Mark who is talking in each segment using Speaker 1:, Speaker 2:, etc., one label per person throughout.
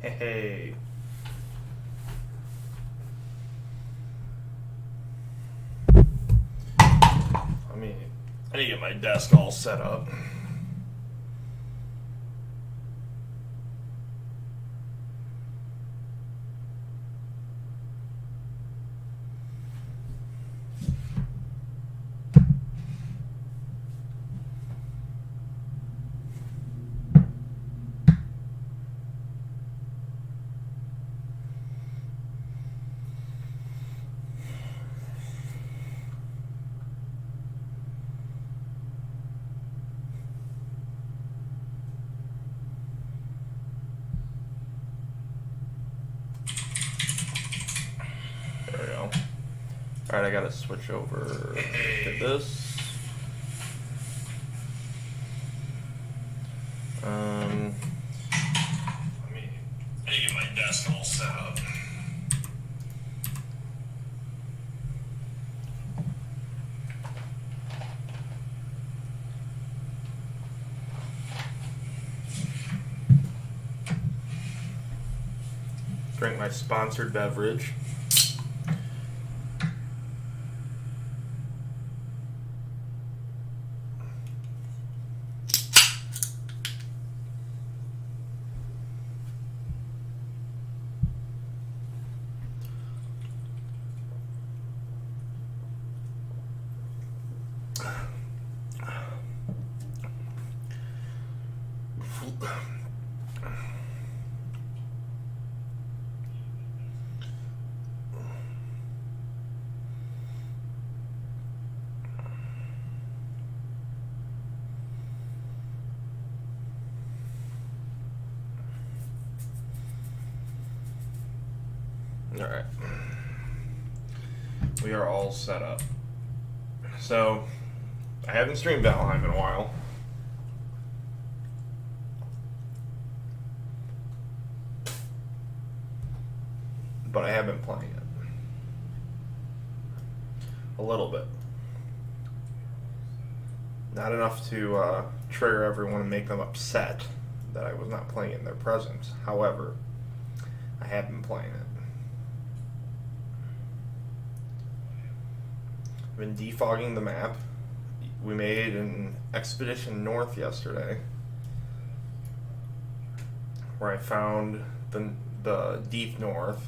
Speaker 1: Hey. I need to get my desk all set up. There we go. Alright, I gotta switch over to this. I need to get my desk all set up. Drink my sponsored beverage. Alright. We are all set up. So, I haven't streamed Valheim in a while. But I have been playing it. A little bit. Not enough to trigger everyone and make them upset that I was not playing in their presence. However, I have been playing it. I've been defogging the map. We made an expedition north yesterday where I found the deep north.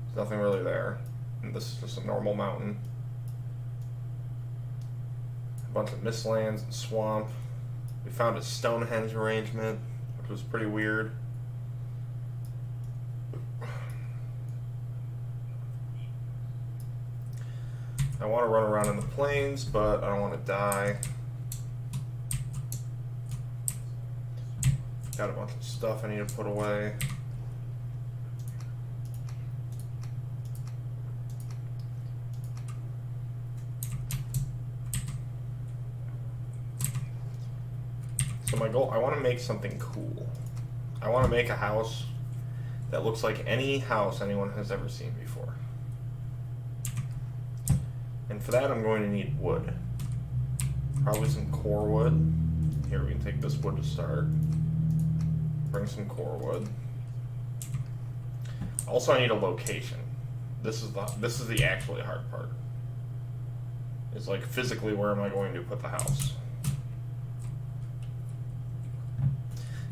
Speaker 1: There's nothing really there. And this is just a normal mountain. A bunch of mistlands and swamp. We found a Stonehenge arrangement, which was pretty weird. I want to run around in the plains, but I don't want to die. Got a bunch of stuff I need to put away. So my goal, I want to make something cool. I want to make a house that looks like any house anyone has ever seen before. And for that, I'm going to need wood. Probably some core wood. Here, we can take this wood to start. Bring some core wood. Also, I need a location. This is the actually hard part. It's like physically, where am I going to put the house?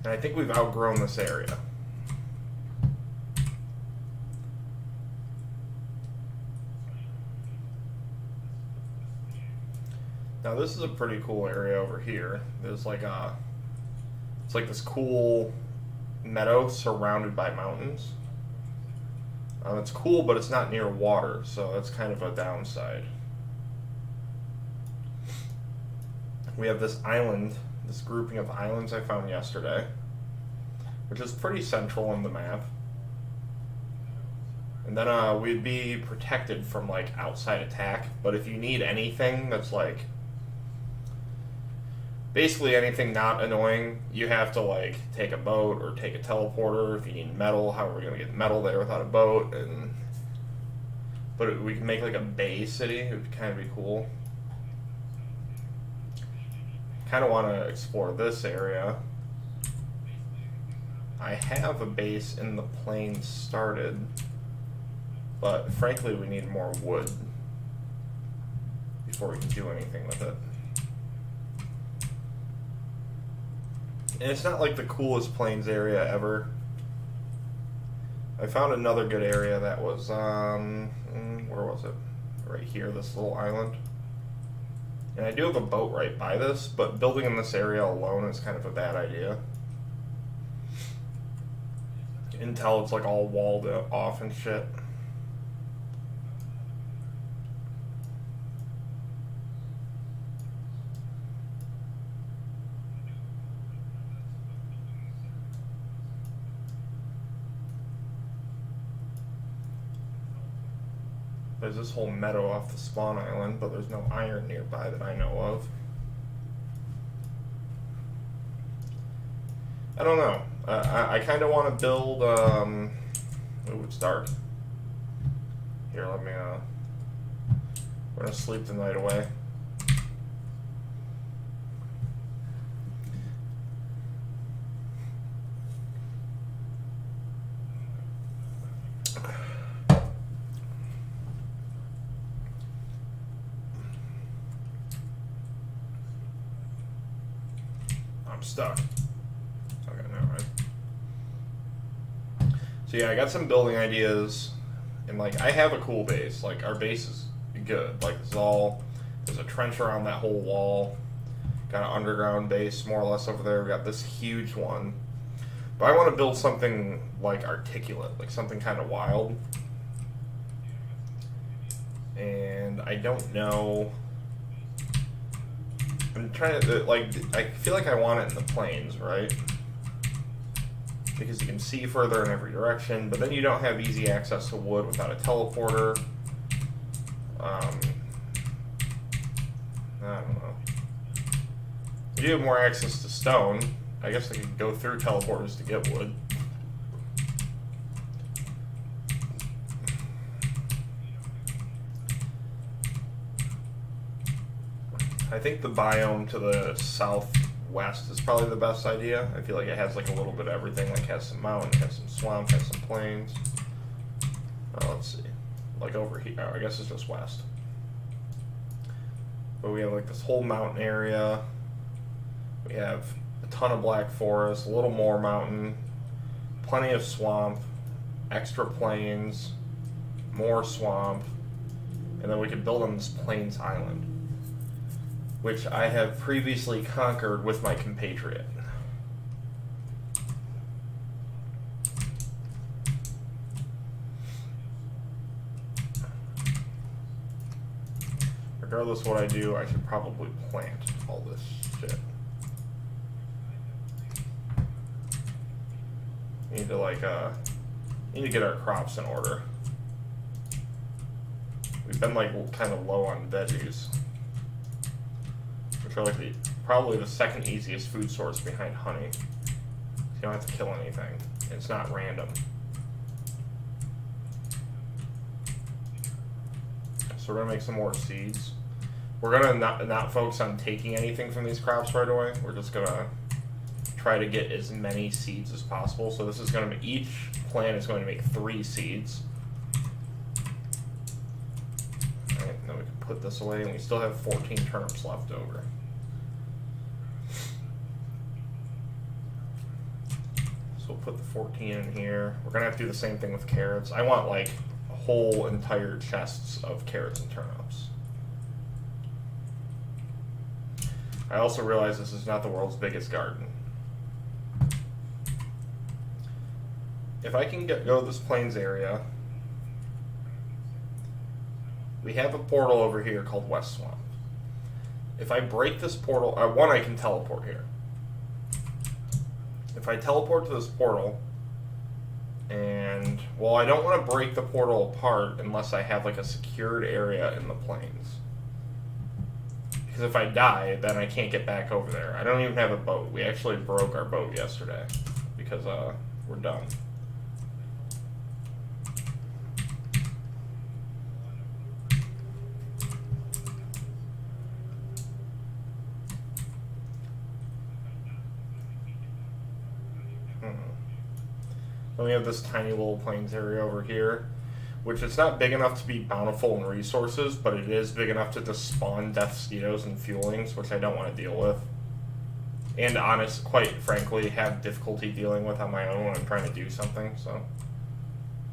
Speaker 1: And I think we've outgrown this area. Now this is a pretty cool area over here. There's like it's like this cool meadow surrounded by mountains. It's cool, but it's not near water, so that's kind of a downside. We have this island, this grouping of islands I found yesterday, which is pretty central on the map. And then we'd be protected from like outside attack, but if you need anything that's like basically anything not annoying, you have to like take a boat or take a teleporter. If you need metal, how are we gonna get metal there without a boat? But we can make like a bay city. It would kind of be cool. Kind of want to explore this area. I have a base in the plains started, but frankly we need more wood before we can do anything with it. And it's not like the coolest plains area ever. I found another good area that was, where was it? Right here, this little island. And I do have a boat right by this, but building in this area alone is kind of a bad idea. Until it's like all walled off and shit. There's this whole meadow off the spawn island, but there's no iron nearby that I know of. I don't know. I kind of want to build, ooh, it's dark. Here, let me, we're going to sleep the night away. I'm stuck. Okay, no, right? So yeah, I got some building ideas, and like I have a cool base. Like our base is good. Like it's all, there's a trench around that whole wall. Got an underground base more or less over there. We got this huge one, but I want to build something like articulate, like something kind of wild. And I don't know. I'm trying to, like, I feel like I want it in the plains, right? Because you can see further in every direction, but then you don't have easy access to wood without a teleporter. I don't know. You do have more access to stone. I guess I could go through teleporters to get wood. I think the biome to the southwest is probably the best idea. I feel like it has like a little bit of everything. Like has some mountain, has some swamp, has some plains. Let's see. Like over here, oh, I guess it's just west. But we have like this whole mountain area. We have a ton of black forest, a little more mountain, plenty of swamp, extra plains, more swamp, and then we could build on this plains island, which I have previously conquered with my compatriot. Regardless of what I do, I should probably plant all this shit. Need to need to get our crops in order. We've been like kind of low on veggies, which are like probably the second easiest food source behind honey. You don't have to kill anything. It's not random. So we're gonna make some more seeds. We're gonna not focus on taking anything from these crops right away. We're just gonna try to get as many seeds as possible. So this is gonna be, each plant is going to make 3 seeds. Alright, then we can put this away, and we still have 14 turnips left over. So we'll put the 14 in here. We're gonna have to do the same thing with carrots. I want like whole entire chests of carrots and turnips. I also realize this is not the world's biggest garden. If I can go to this plains area, we have a portal over here called West Swamp. If I break this portal, one, I can teleport here. If I teleport to this portal, and, well, I don't want to break the portal apart unless I have like a secured area in the plains. Because if I die, then I can't get back over there. I don't even have a boat. We actually broke our boat yesterday because we're done. Then we have this tiny little plains area over here, which it's not big enough to be bountiful in resources, but it is big enough to just spawn death mosquitoes and fuelings, which I don't want to deal with. And quite frankly, have difficulty dealing with on my own when I'm trying to do something, so.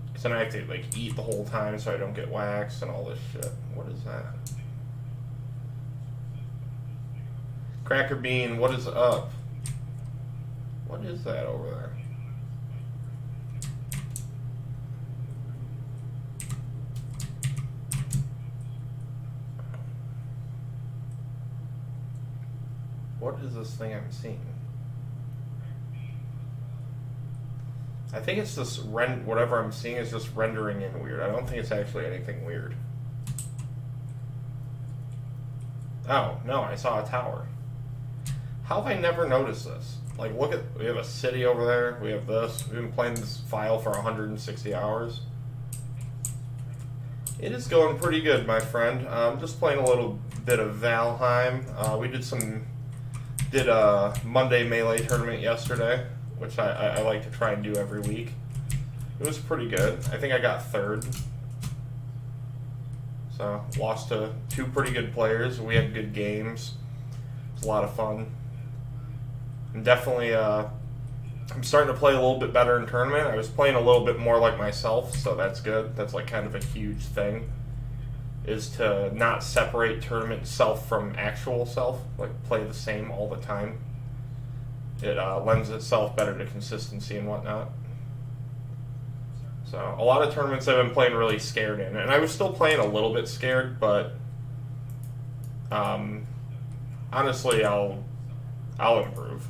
Speaker 1: Because then I have to, like, eat the whole time so I don't get waxed and all this shit. What is that? Cracker Bean, what is up? What is that over there? What is this thing I'm seeing? I think it's just whatever I'm seeing is just rendering in weird. I don't think it's actually anything weird. Oh, no, I saw a tower. How have I never noticed this? Like, look at, we have a city over there. We have this. We've been playing this file for 160 hours. It is going pretty good, my friend. Just playing a little bit of Valheim. We did a Monday Melee tournament yesterday, which I like to try and do every week. It was pretty good. I think I got third. So, lost to two pretty good players. We had good games. It was a lot of fun. And definitely, I'm starting to play a little bit better in tournament. I was playing a little bit more like myself, so that's good. That's like kind of a huge thing, is to not separate tournament self from actual self, like play the same all the time. It lends itself better to consistency and whatnot. So a lot of tournaments I've been playing really scared in, and I was still playing a little bit scared, but honestly, I'll improve.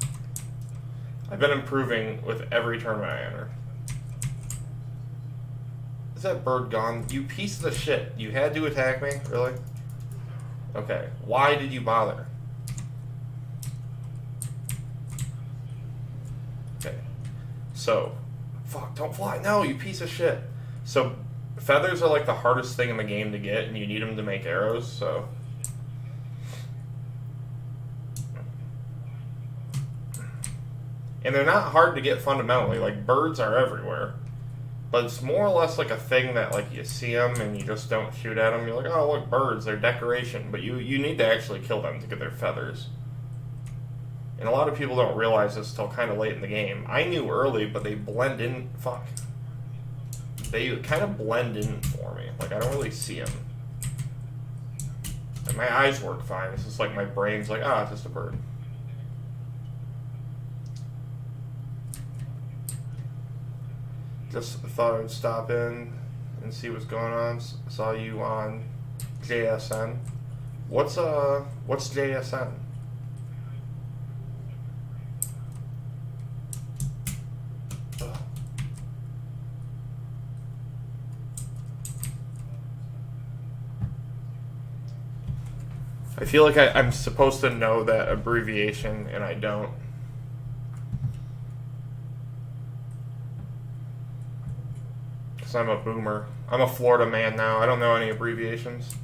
Speaker 1: I've been improving with every tournament I enter. Is that bird gone? You piece of shit. You had to attack me? Really? Okay. Why did you bother? Okay. So, fuck, don't fly. No, you piece of shit. So, feathers are like the hardest thing in the game to get, and you need them to make arrows, so. And they're not hard to get fundamentally. Like, birds are everywhere. But it's more or less like a thing that, like, you see them and you just don't shoot at them. You're like, oh, look, birds, they're decoration. But you need to actually kill them to get their feathers. And a lot of people don't realize this till kind of late in the game. I knew early, but they blend in. Fuck. They kind of blend in for me. Like, I don't really see them. And my eyes work fine. It's just like my brain's like, it's just a bird. Just thought I would stop in and see what's going on. Saw you on JSN. What's JSN? Ugh. I feel like I'm supposed to know that abbreviation, and I don't. Because I'm a boomer. I'm a Florida man now. I don't know any abbreviations.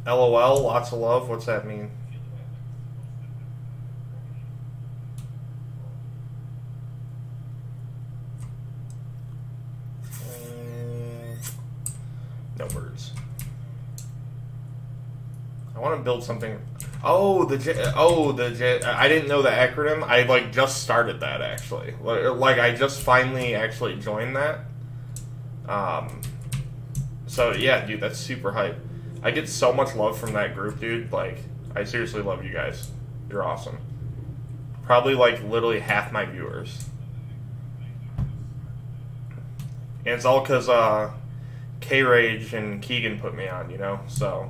Speaker 1: LOL, lots of love. What's that mean? No words. I want to build something. I didn't know the acronym. I like just started that actually. Like I just finally actually joined that. So yeah, dude, that's super hype. I get so much love from that group, dude. Like, I seriously love you guys. You're awesome. Probably like literally half my viewers. And it's all because K-Rage and Keegan put me on, you know? So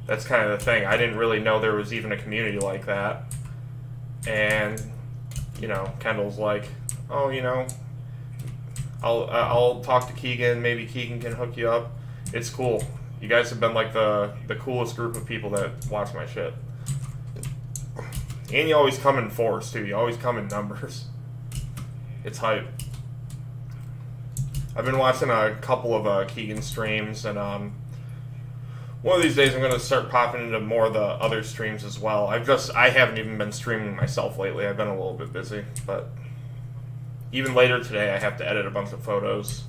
Speaker 1: that's kind of the thing. I didn't really know there was even a community like that. And, you know, Kendall's like, oh, you know, I'll talk to Keegan. Maybe Keegan can hook you up. It's cool. You guys have been like the coolest group of people that watch my shit. And you always come in force, too. You always come in numbers. It's hype. I've been watching a couple of Keegan streams, and one of these days I'm going to start popping into more of the other streams as well. I haven't even been streaming myself lately. I've been a little bit busy, but Even later today, I have to edit a bunch of photos.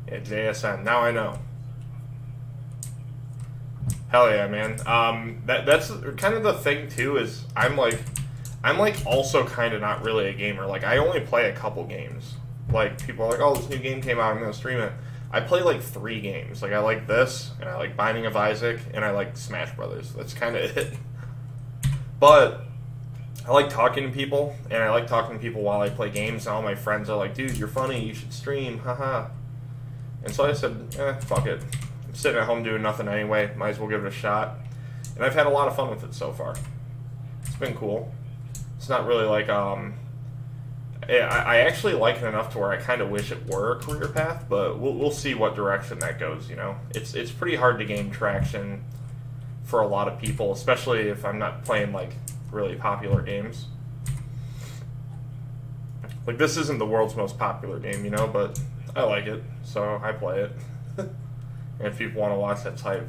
Speaker 1: Yeah, JSN. Now I know. Hell yeah, man. That's kind of the thing too. Is I'm like also kind of not really a gamer. Like I only play a couple games. Like people are like, oh, this new game came out, I'm gonna stream it. I play like 3 games. Like I like this, and I like Binding of Isaac, and I like Smash Brothers. That's kind of it. But I like talking to people, and I like talking to people while I play games. And all my friends are like, dude, you're funny. You should stream. Haha. And so I said, fuck it. I'm sitting at home doing nothing anyway. Might as well give it a shot. And I've had a lot of fun with it so far. It's been cool. It's not really like, I actually like it enough to where I kind of wish it were a career path, but we'll see what direction that goes, you know? It's pretty hard to gain traction for a lot of people, especially if I'm not playing, like, really popular games. Like, this isn't the world's most popular game, you know, but I like it, so I play it. And if people want to watch, that's hype.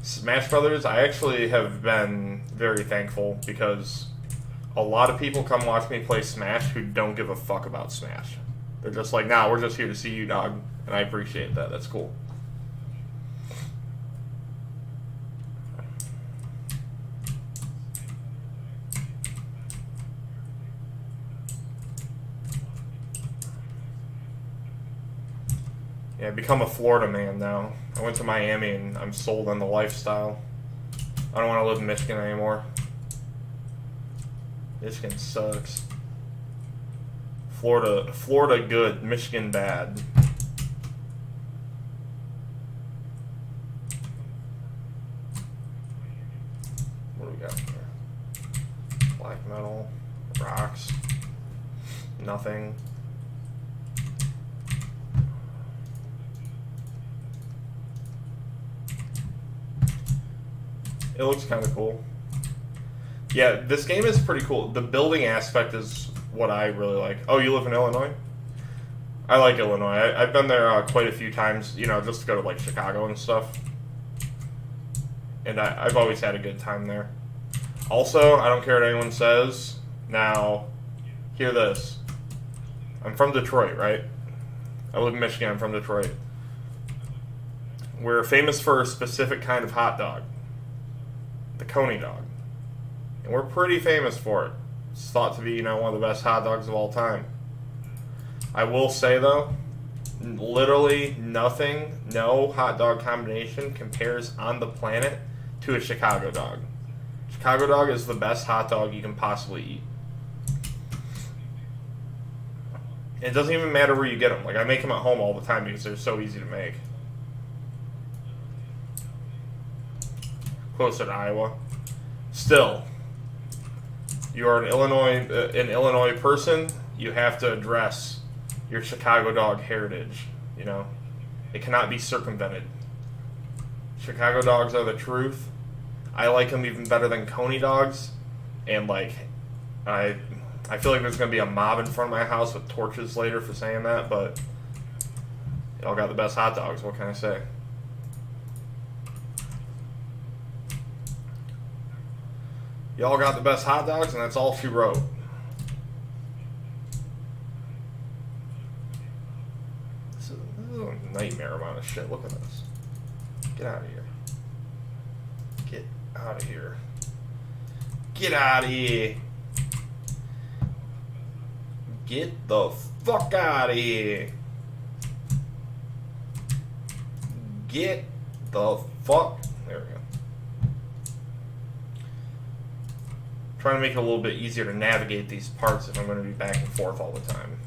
Speaker 1: Smash Brothers, I actually have been very thankful because a lot of people come watch me play Smash who don't give a fuck about Smash. They're just like, nah, we're just here to see you, dog. And I appreciate that. That's cool. Yeah, I become a Florida man now. I went to Miami and I'm sold on the lifestyle. I don't want to live in Michigan anymore. Michigan sucks. Florida good, Michigan bad. What do we got here? Black metal, rocks, nothing. It looks kind of cool. Yeah, this game is pretty cool. The building aspect is what I really like. Oh, you live in Illinois? I like Illinois. I've been there quite a few times, you know, just to go to, like, Chicago and stuff. And I've always had a good time there. Also, I don't care what anyone says. Now, hear this. I'm from Detroit, right? I live in Michigan. I'm from Detroit. We're famous for a specific kind of hot dog. The Coney dog. And we're pretty famous for it. It's thought to be, you know, one of the best hot dogs of all time. I will say, though, literally nothing, no hot dog combination compares on the planet to a Chicago dog. Chicago dog is the best hot dog you can possibly eat. It doesn't even matter where you get them. Like, I make them at home all the time because they're so easy to make. Closer to Iowa. Still, you are an Illinois person. You have to address your Chicago dog heritage. You know, it cannot be circumvented. Chicago dogs are the truth. I like them even better than Coney dogs. And like, I feel like there's gonna be a mob in front of my house with torches later for saying that. But y'all got the best hot dogs. What can I say? Y'all got the best hot dogs, and that's all she wrote. This is a nightmare amount of shit. Look at this. Get out of here. Get out of here. Get out of here. Get the fuck out of here. Get the fuck. There we go. Trying to make it a little bit easier to navigate these parts if I'm going to be back and forth all the time.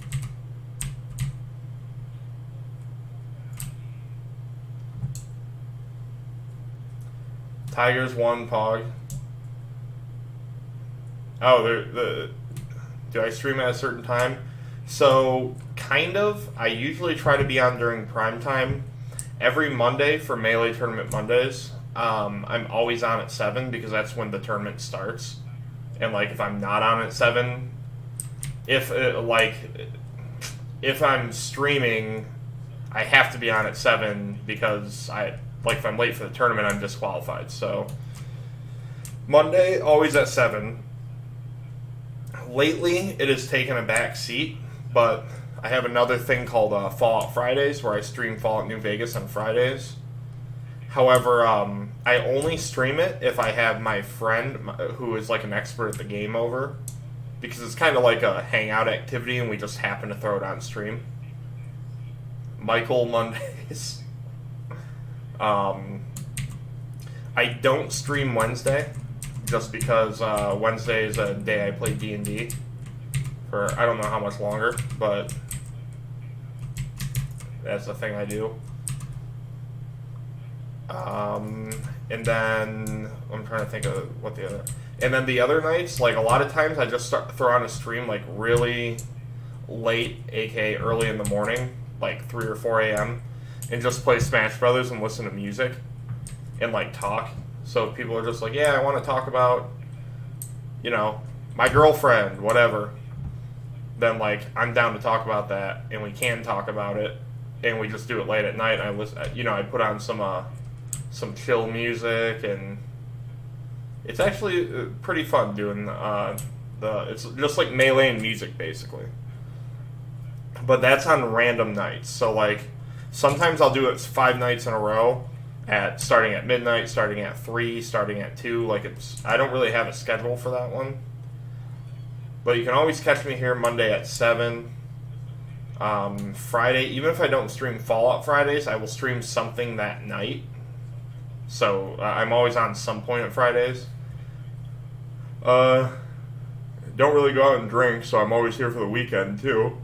Speaker 1: Tigers won, Pog. Oh, do I stream at a certain time? So, kind of. I usually try to be on during prime time. Every Monday for Melee Tournament Mondays, I'm always on at 7 because that's when the tournament starts. And, like, if I'm not on at 7, if I'm streaming, I have to be on at 7 because if I'm late for the tournament, I'm disqualified. So, Monday, always at 7. Lately, it has taken a back seat, but I have another thing called Fallout Fridays, where I stream Fallout New Vegas on Fridays. However, I only stream it if I have my friend, who is like an expert at the game, over, because it's kind of like a hangout activity, and we just happen to throw it on stream. Michael Mondays. I don't stream Wednesday, just because Wednesday is a day I play D&D for I don't know how much longer, but that's the thing I do. And then I'm trying to think of what the other. And then the other nights, like a lot of times, I just throw on a stream like really late, aka early in the morning, like 3 or 4 a.m., and just play Smash Brothers and listen to music and like talk. So if people are just like, yeah, I want to talk about, you know, my girlfriend, whatever, then like I'm down to talk about that, and we can talk about it, and we just do it late at night. And I listen, I put on some chill music, and it's actually pretty fun doing it's just like Melee and music basically. But that's on random nights. So like sometimes I'll do it 5 nights in a row, starting at midnight, starting at 3, starting at 2. Like I don't really have a schedule for that one. But you can always catch me here Monday at 7. Friday, even if I don't stream Fallout Fridays, I will stream something that night. So I'm always on some point at Fridays. Don't really go out and drink, so I'm always here for the weekend too.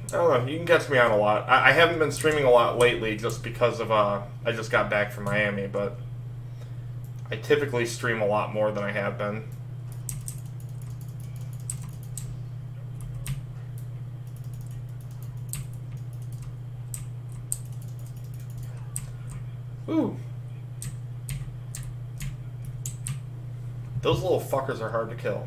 Speaker 1: I don't know, you can catch me on a lot. I haven't been streaming a lot lately just because of I just got back from Miami, but I typically stream a lot more than I have been. Ooh. Those little fuckers are hard to kill.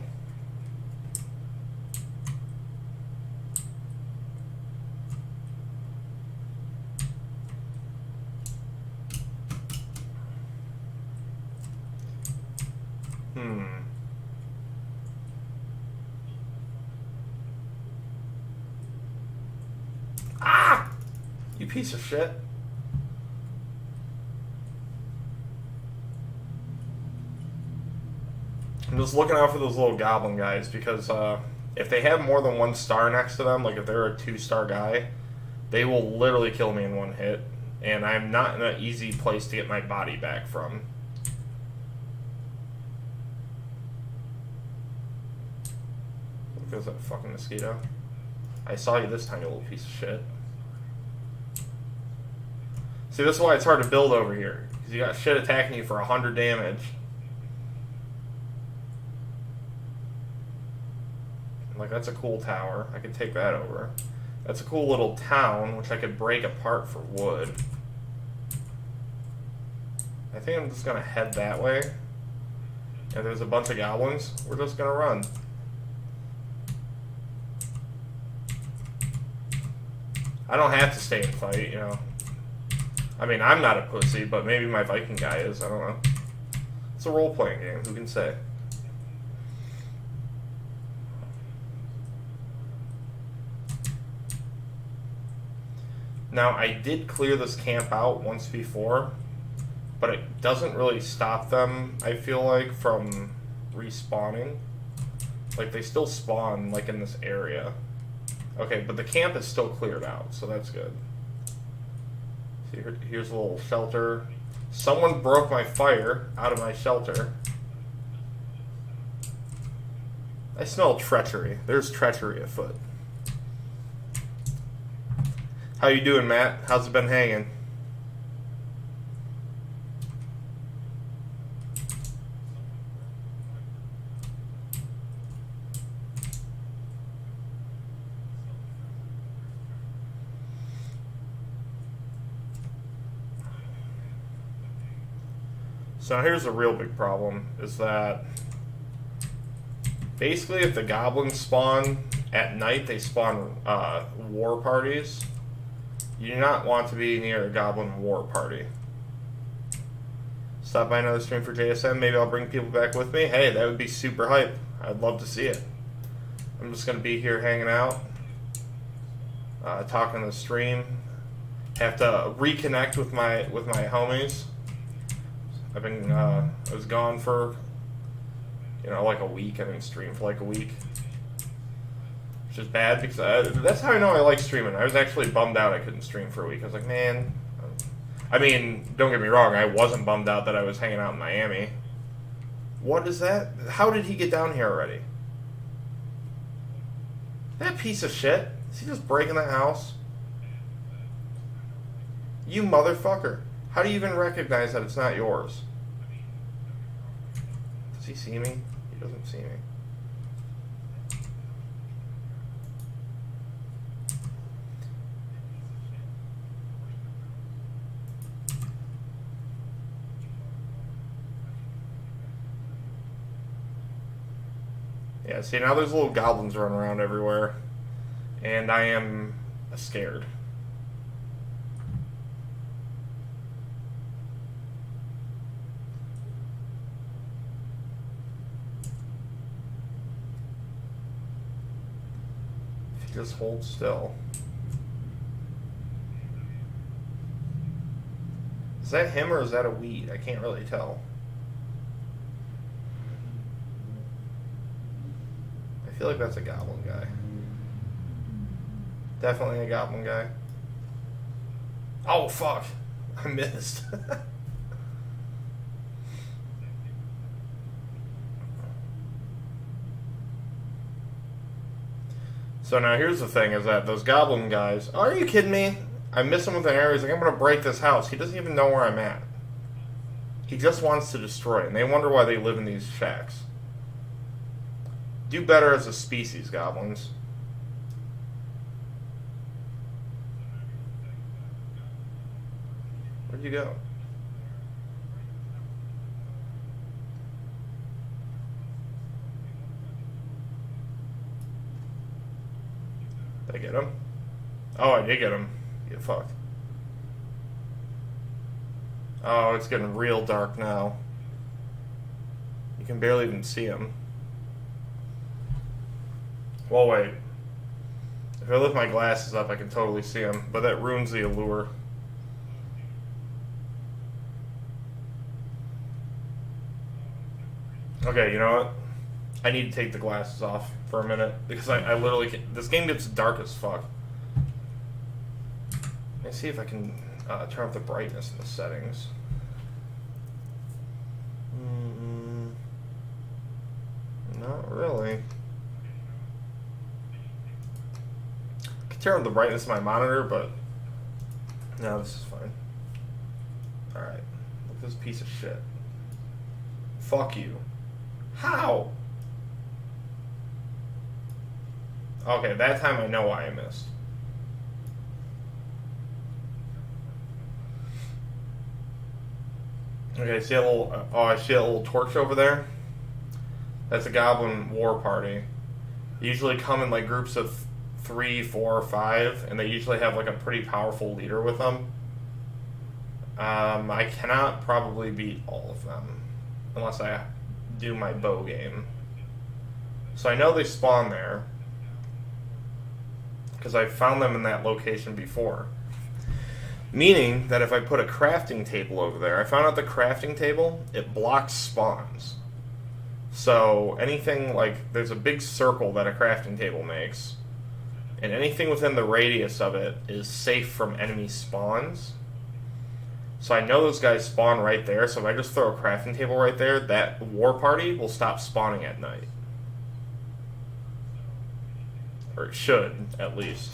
Speaker 1: Ah! You piece of shit. I'm just looking out for those little goblin guys, because if they have more than 1 star next to them, like if they're a 2-star guy, they will literally kill me in 1 hit, and I'm not in an easy place to get my body back from. Look, there's that fucking mosquito. I saw you this time, you little piece of shit. See, this is why it's hard to build over here, because you got shit attacking you for 100 damage. Like, that's a cool tower. I could take that over. That's a cool little town, which I could break apart for wood. I think I'm just going to head that way. And there's a bunch of goblins. We're just going to run. I don't have to stay and fight, you know. I mean, I'm not a pussy, but maybe my Viking guy is. I don't know. It's a role-playing game. Who can say? Now, I did clear this camp out once before, but it doesn't really stop them, I feel like, from respawning. Like, they still spawn, like, in this area. Okay, but the camp is still cleared out, so that's good. See, here's a little shelter. Someone broke my fire out of my shelter. I smell treachery. There's treachery afoot. How you doing, Matt? How's it been hanging? So here's a real big problem, is that basically if the goblins spawn at night, they spawn war parties. You do not want to be near a goblin war party. Stop by another stream for JSM. Maybe I'll bring people back with me. Hey, that would be super hype. I'd love to see it. I'm just going to be here hanging out, talking to the stream. Have to reconnect with my homies. I was gone for, like a week. I didn't stream for like a week. Which is bad because that's how I know I like streaming. I was actually bummed out I couldn't stream for a week. I was like, man. I mean, don't get me wrong. I wasn't bummed out that I was hanging out in Miami. What is that? How did he get down here already? That piece of shit. Is he just breaking the house? You motherfucker. How do you even recognize that it's not yours? Does he see me? He doesn't see me. Yeah, see, now there's little goblins running around everywhere. And I am scared. If you just hold still. Is that him or is that a weed? I can't really tell. I feel like that's a goblin guy. Definitely a goblin guy. Oh, fuck. I missed. So now here's the thing, is that those goblin guys... Oh, are you kidding me? I miss him with an arrow. He's like, I'm going to break this house. He doesn't even know where I'm at. He just wants to destroy it. And they wonder why they live in these shacks. Do better as a species, goblins. Where'd you go? Did I get him? Oh, I did get him. Get fucked. Oh, it's getting real dark now. You can barely even see him. Well, wait. If I lift my glasses up, I can totally see him, but that ruins the allure. Okay, you know what? I need to take the glasses off for a minute, because I literally can't. This game gets dark as fuck. Let me see if I can turn up the brightness in the settings. Not really. Turn on the brightness of my monitor, but no, this is fine. Alright. Look at this piece of shit. Fuck you. How? Okay, that time I know why I missed. Okay, see a little... I see a little torch over there? That's a goblin war party. They usually come in like groups of 3, 4, 5, and they usually have like a pretty powerful leader with them. I cannot probably beat all of them unless I do my bow game. So I know they spawn there because I found them in that location before. Meaning that if I put a crafting table over there, I found out the crafting table, it blocks spawns. So anything like, there's a big circle that a crafting table makes, and anything within the radius of it is safe from enemy spawns. So I know those guys spawn right there, so if I just throw a crafting table right there, that war party will stop spawning at night. Or it should, at least.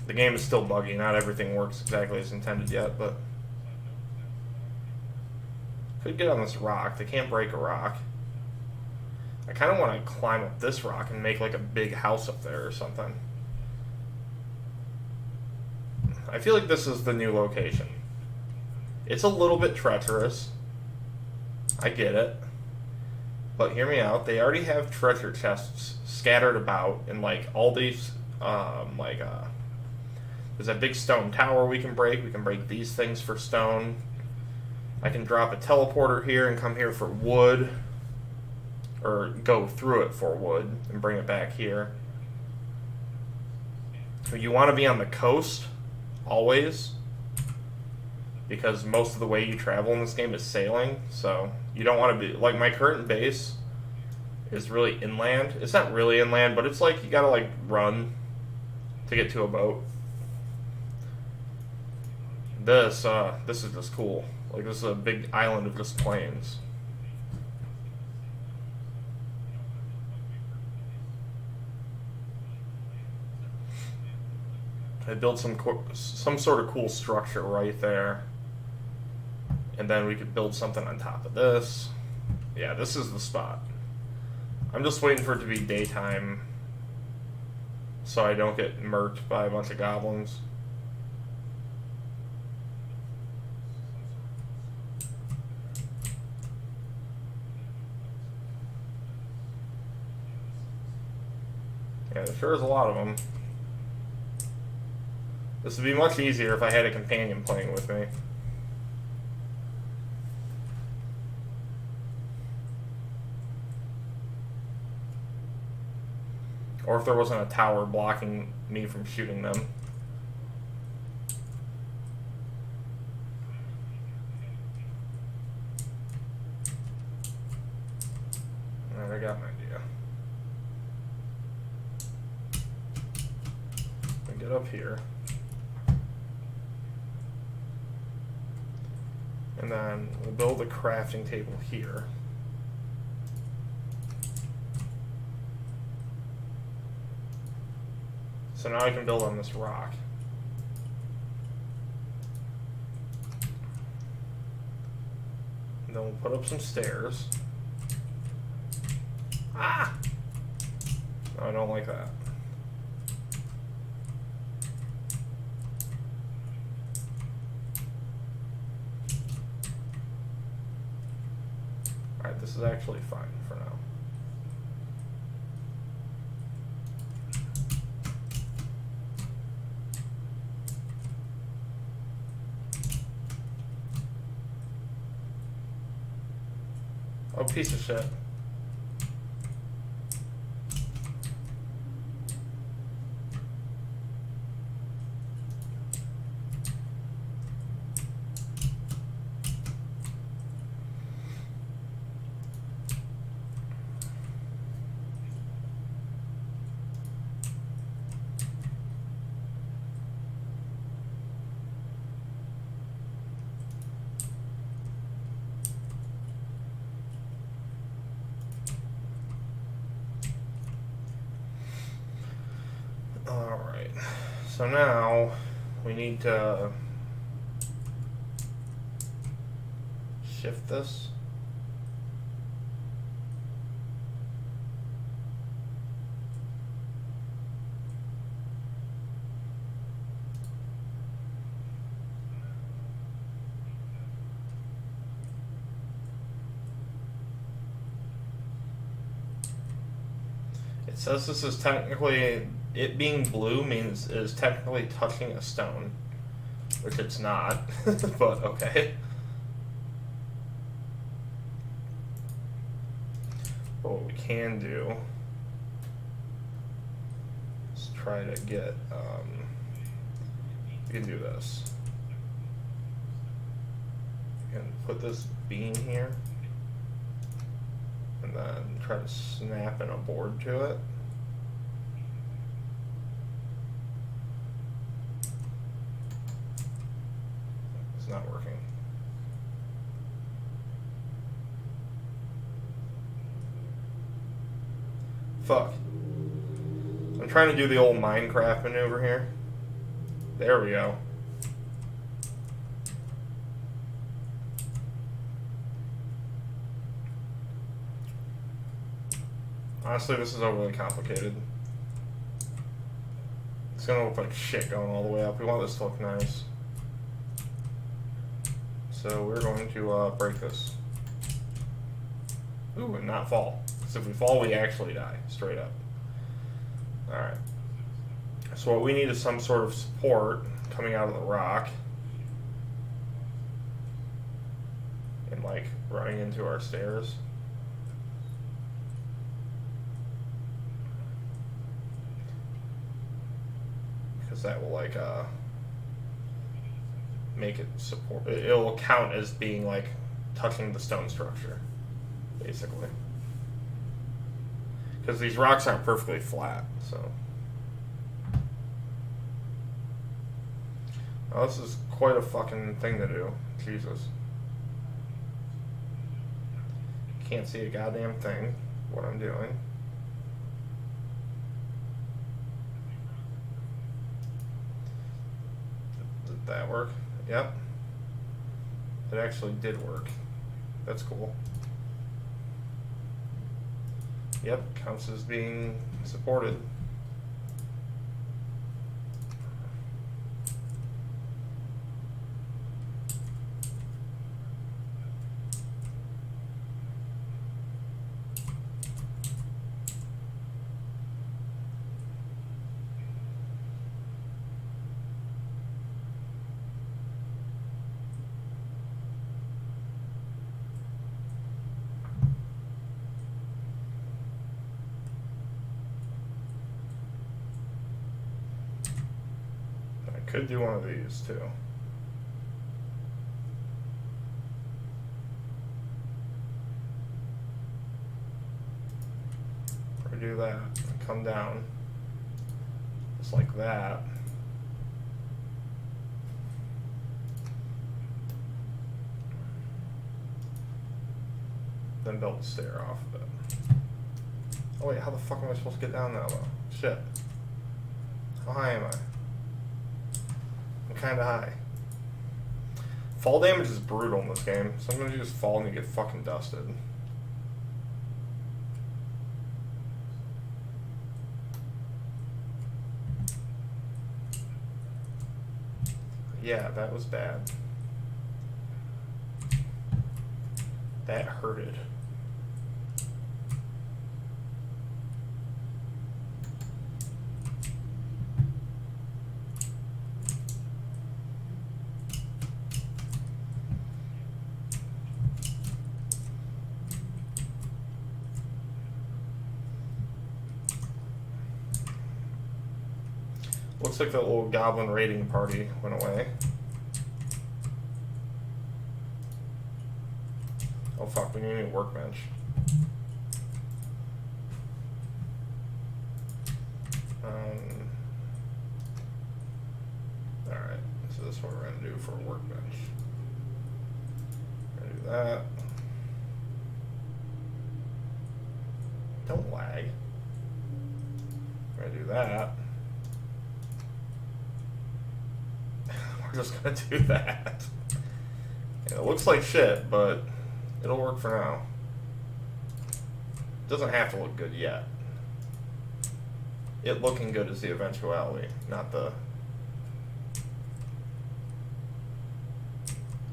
Speaker 1: The game is still buggy, not everything works exactly as intended yet, but... Could get on this rock. They can't break a rock. I kind of want to climb up this rock and make like a big house up there or something. I feel like this is the new location. It's a little bit treacherous. I get it. But hear me out. They already have treasure chests scattered about in like all these There's that big stone tower we can break. We can break these things for stone. I can drop a teleporter here and come here for wood. Or go through it for wood and bring it back here. You want to be on the coast, always. Because most of the way you travel in this game is sailing. So you don't want to be... Like, my current base is really inland. It's not really inland, but it's like you gotta, like, run to get to a boat. This is just cool. Like, this is a big island of just plains. I built some sort of cool structure right there. And then we could build something on top of this. Yeah, this is the spot. I'm just waiting for it to be daytime so I don't get murked by a bunch of goblins. Yeah, there sure is a lot of them. This would be much easier if I had a companion playing with me. Or if there wasn't a tower blocking me from shooting them. Alright, I got an idea. I get up here. And then we'll build a crafting table here. So now I can build on this rock. And then we'll put up some stairs. Ah! No, I don't like that. Alright, this is actually fine for now. Oh, piece of shit. Alright, so now we need to shift this. It says this is technically... It being blue means it is technically touching a stone, which it's not, but okay. But what we can do is try to get, you can do this. You can put this beam here, and then try to snap in a board to it. Not working. Fuck. I'm trying to do the old Minecraft maneuver here. There we go. Honestly, this is overly complicated. It's gonna look like shit going all the way up. We want this to look nice. So we're going to break this. Ooh, and not fall. Because if we fall, we actually die. Straight up. Alright. So what we need is some sort of support coming out of the rock. And like running into our stairs. Because that will like make it support. It'll count as being like touching the stone structure, basically. Because these rocks aren't perfectly flat, so. Oh, this is quite a fucking thing to do. Jesus. Can't see a goddamn thing, what I'm doing. Did that work? Yep. It actually did work. That's cool. Yep, counts as being supported. Could do one of these too. Or do that and come down just like that. Then build a stair off of it. Oh wait, how the fuck am I supposed to get down now though? Shit. How high am I? Kind of high. Fall damage is brutal in this game. Sometimes you just fall and you get fucking dusted. Yeah, that was bad. That hurted. Looks like that little goblin raiding party went away. Oh fuck, we need a new workbench. Alright, so this is what we're going to do for a workbench. We're going to do that. Don't lag. We're going to do that. We're just gonna do that. Yeah, it looks like shit, but it'll work for now. It doesn't have to look good yet. It looking good is the eventuality, not the...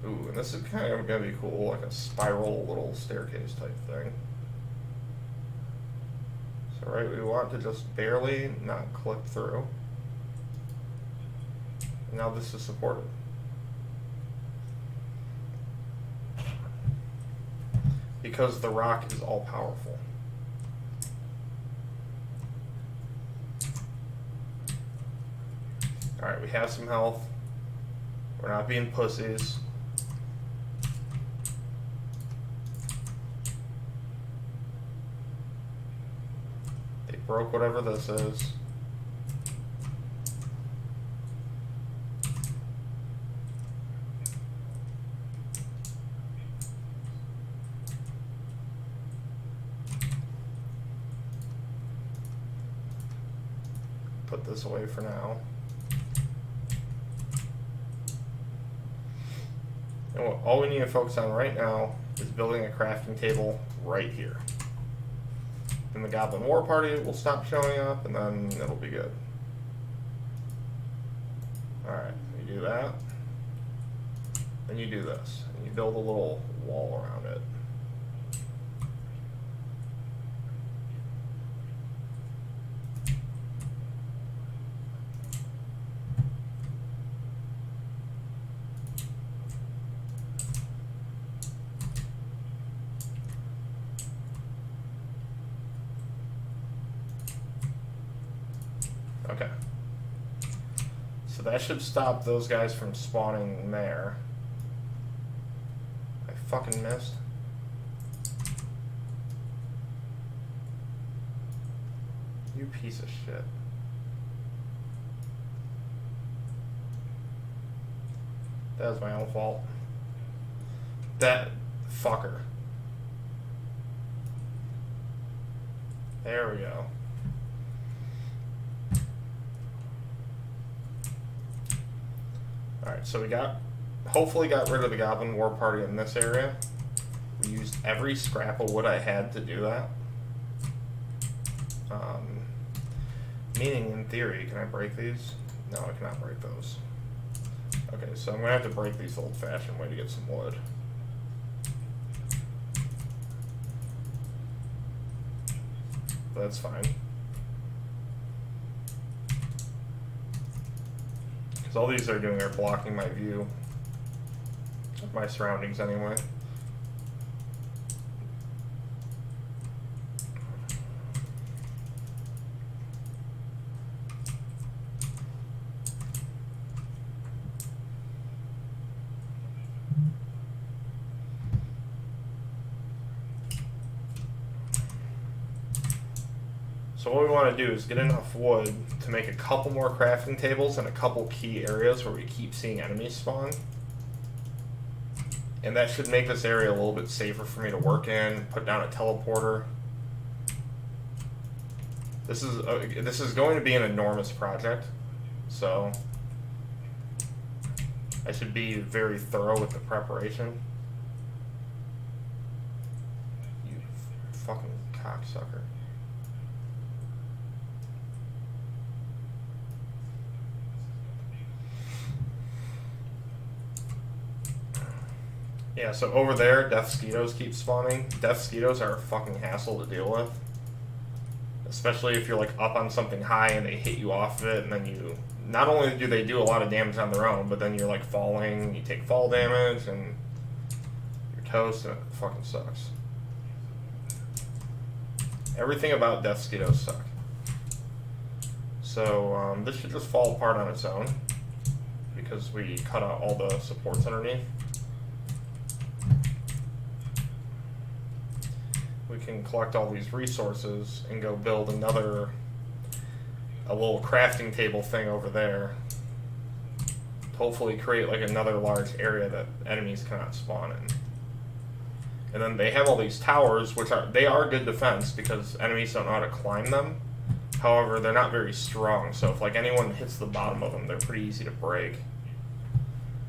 Speaker 1: Ooh, and this is kind of gonna be cool, like a spiral little staircase type thing. So right, we want to just barely not clip through. Now this is supported. Because the rock is all powerful. Alright, we have some health. We're not being pussies. They broke whatever this is. Put this away for now. And all we need to focus on right now is building a crafting table right here. Then the Goblin War Party will stop showing up, and then it'll be good. Alright, you do that. Then you do this. And you build a little wall around it. Okay. So that should stop those guys from spawning there. I fucking missed. You piece of shit. That was my own fault. That fucker. There we go. Alright, so we hopefully got rid of the Goblin War Party in this area. We used every scrap of wood I had to do that. Meaning, in theory, can I break these? No, I cannot break those. Okay, so I'm going to have to break these the old-fashioned way to get some wood. But that's fine. Because all these are doing are blocking my view of my surroundings anyway. So what we want to do is get enough wood to make a couple more crafting tables and a couple key areas where we keep seeing enemies spawn. And that should make this area a little bit safer for me to work in, put down a teleporter. This is going to be an enormous project, so I should be very thorough with the preparation. You fucking cocksucker. Yeah, so over there, death skeetos keep spawning. Death skeetos are a fucking hassle to deal with. Especially if you're like up on something high and they hit you off of it, and then you... Not only do they do a lot of damage on their own, but then you're like falling, you take fall damage, and you're toast, and it fucking sucks. Everything about death skeetos suck. So, this should just fall apart on its own, because we cut out all the supports underneath. We can collect all these resources and go build a little crafting table thing over there to hopefully create like another large area that enemies cannot spawn in. And then they have all these towers, which are good defense because enemies don't know how to climb them. However, they're not very strong, so if like anyone hits the bottom of them, they're pretty easy to break.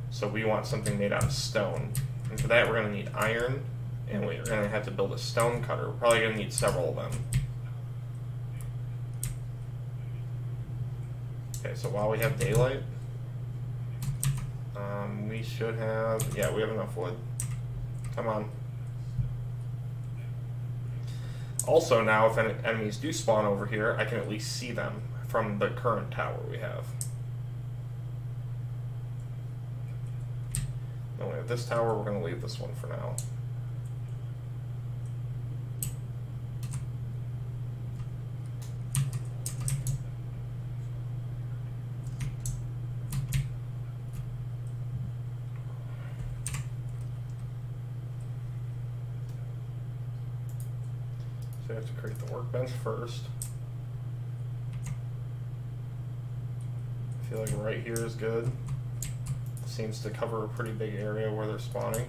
Speaker 1: So we want something made out of stone, and for that we're going to need iron. And we're going to have to build a stone cutter. We're probably going to need several of them. Okay, so while we have daylight, we should have... Yeah, we have enough wood. Come on. Also now, if enemies do spawn over here, I can at least see them from the current tower we have. Then we have this tower. We're going to leave this one for now. So I have to create the workbench first. I feel like right here is good. Seems to cover a pretty big area where they're spawning.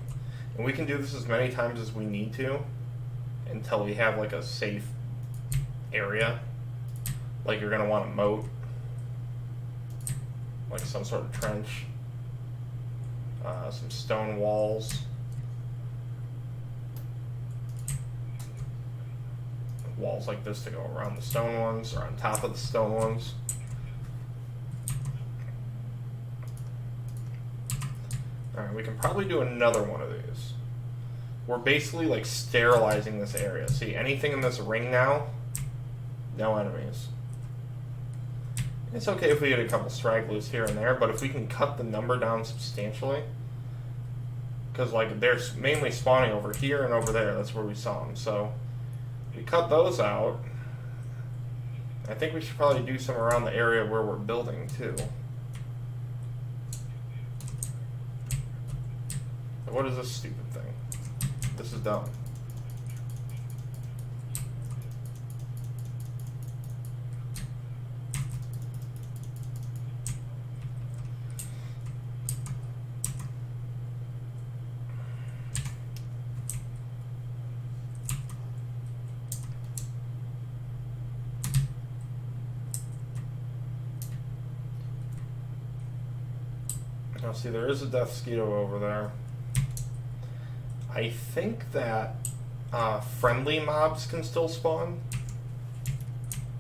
Speaker 1: And we can do this as many times as we need to until we have like a safe area. Like you're going to want a moat. Like some sort of trench. Some stone walls. Walls like this to go around the stone ones or on top of the stone ones. Alright, we can probably do another one of these. We're basically like sterilizing this area. See, anything in this ring now, no enemies. It's okay if we get a couple stragglers here and there, but if we can cut the number down substantially, because like they're mainly spawning over here and over there, that's where we saw them. So we cut those out, I think we should probably do some around the area where we're building too. What is this stupid thing? This is dumb. Now see, there is a death mosquito over there. I think that friendly mobs can still spawn.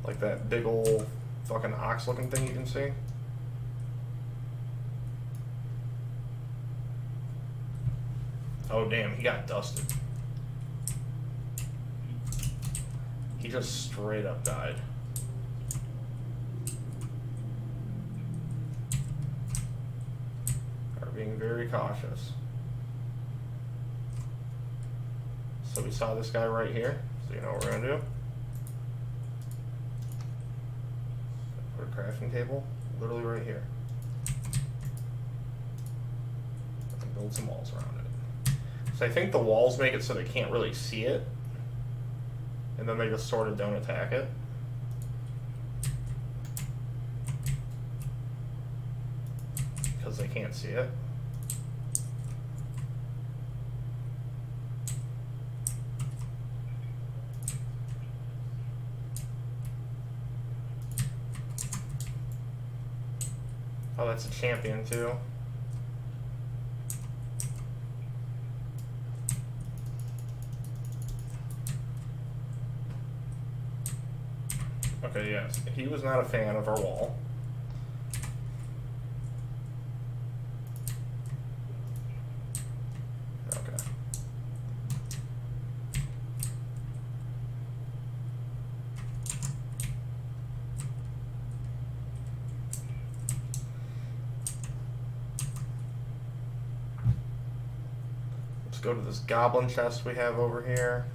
Speaker 1: Like that big old fucking ox looking thing you can see. Oh damn, he got dusted. He just straight up died. Are being very cautious. So we saw this guy right here, so you know what we're gonna do. Put a crafting table literally right here. And build some walls around it. So I think the walls make it so they can't really see it. And then they just sort of don't attack it. Because they can't see it. Oh, that's a champion too. Okay, yes. He was not a fan of our wall. Okay. Let's go to this goblin chest we have over here.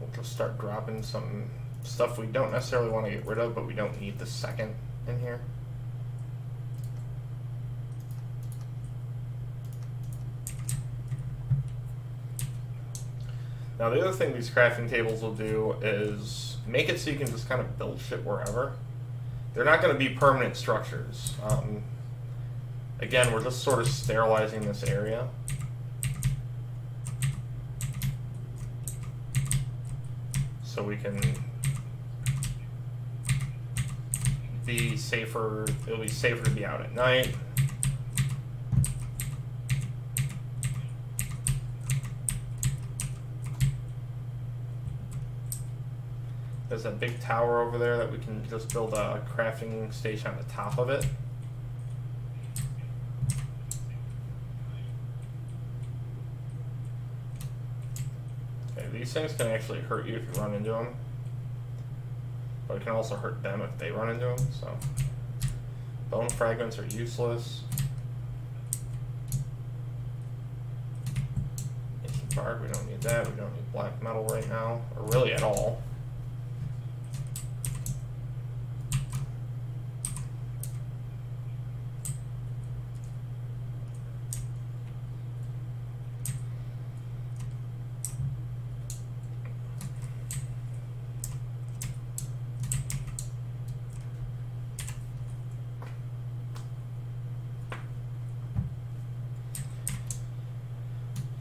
Speaker 1: We'll just start dropping some stuff we don't necessarily want to get rid of, but we don't need the second in here. Now the other thing these crafting tables will do is make it so you can just kind of build shit wherever. They're not going to be permanent structures. Again, we're just sort of sterilizing this area. So we can be safer, it'll be safer to be out at night. There's a big tower over there that we can just build a crafting station on the top of it. These things can actually hurt you if you run into them, but it can also hurt them if they run into them. So, bone fragments are useless. Ancient bark, we don't need that. We don't need black metal right now, or really at all.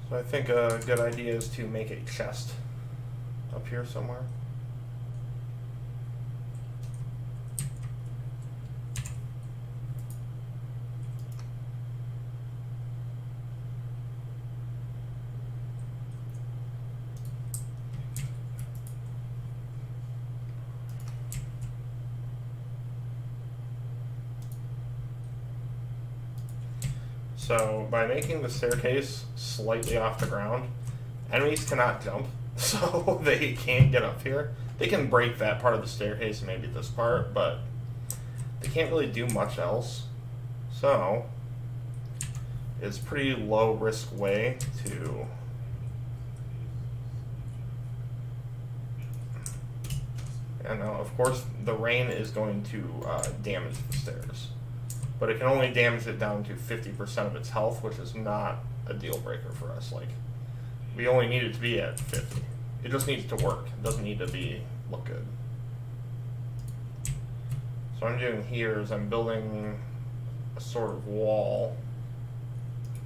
Speaker 1: So I think a good idea is to make a chest up here somewhere. So by making the staircase slightly off the ground, enemies cannot jump, so they can't get up here. They can break that part of the staircase and maybe this part, but they can't really do much else. So it's a pretty low risk way to And of course, the rain is going to damage the stairs. But it can only damage it down to 50% of its health, which is not a deal breaker for us. Like, we only need it to be at 50. It just needs to work. It doesn't need to look good. So what I'm doing here is I'm building a sort of wall,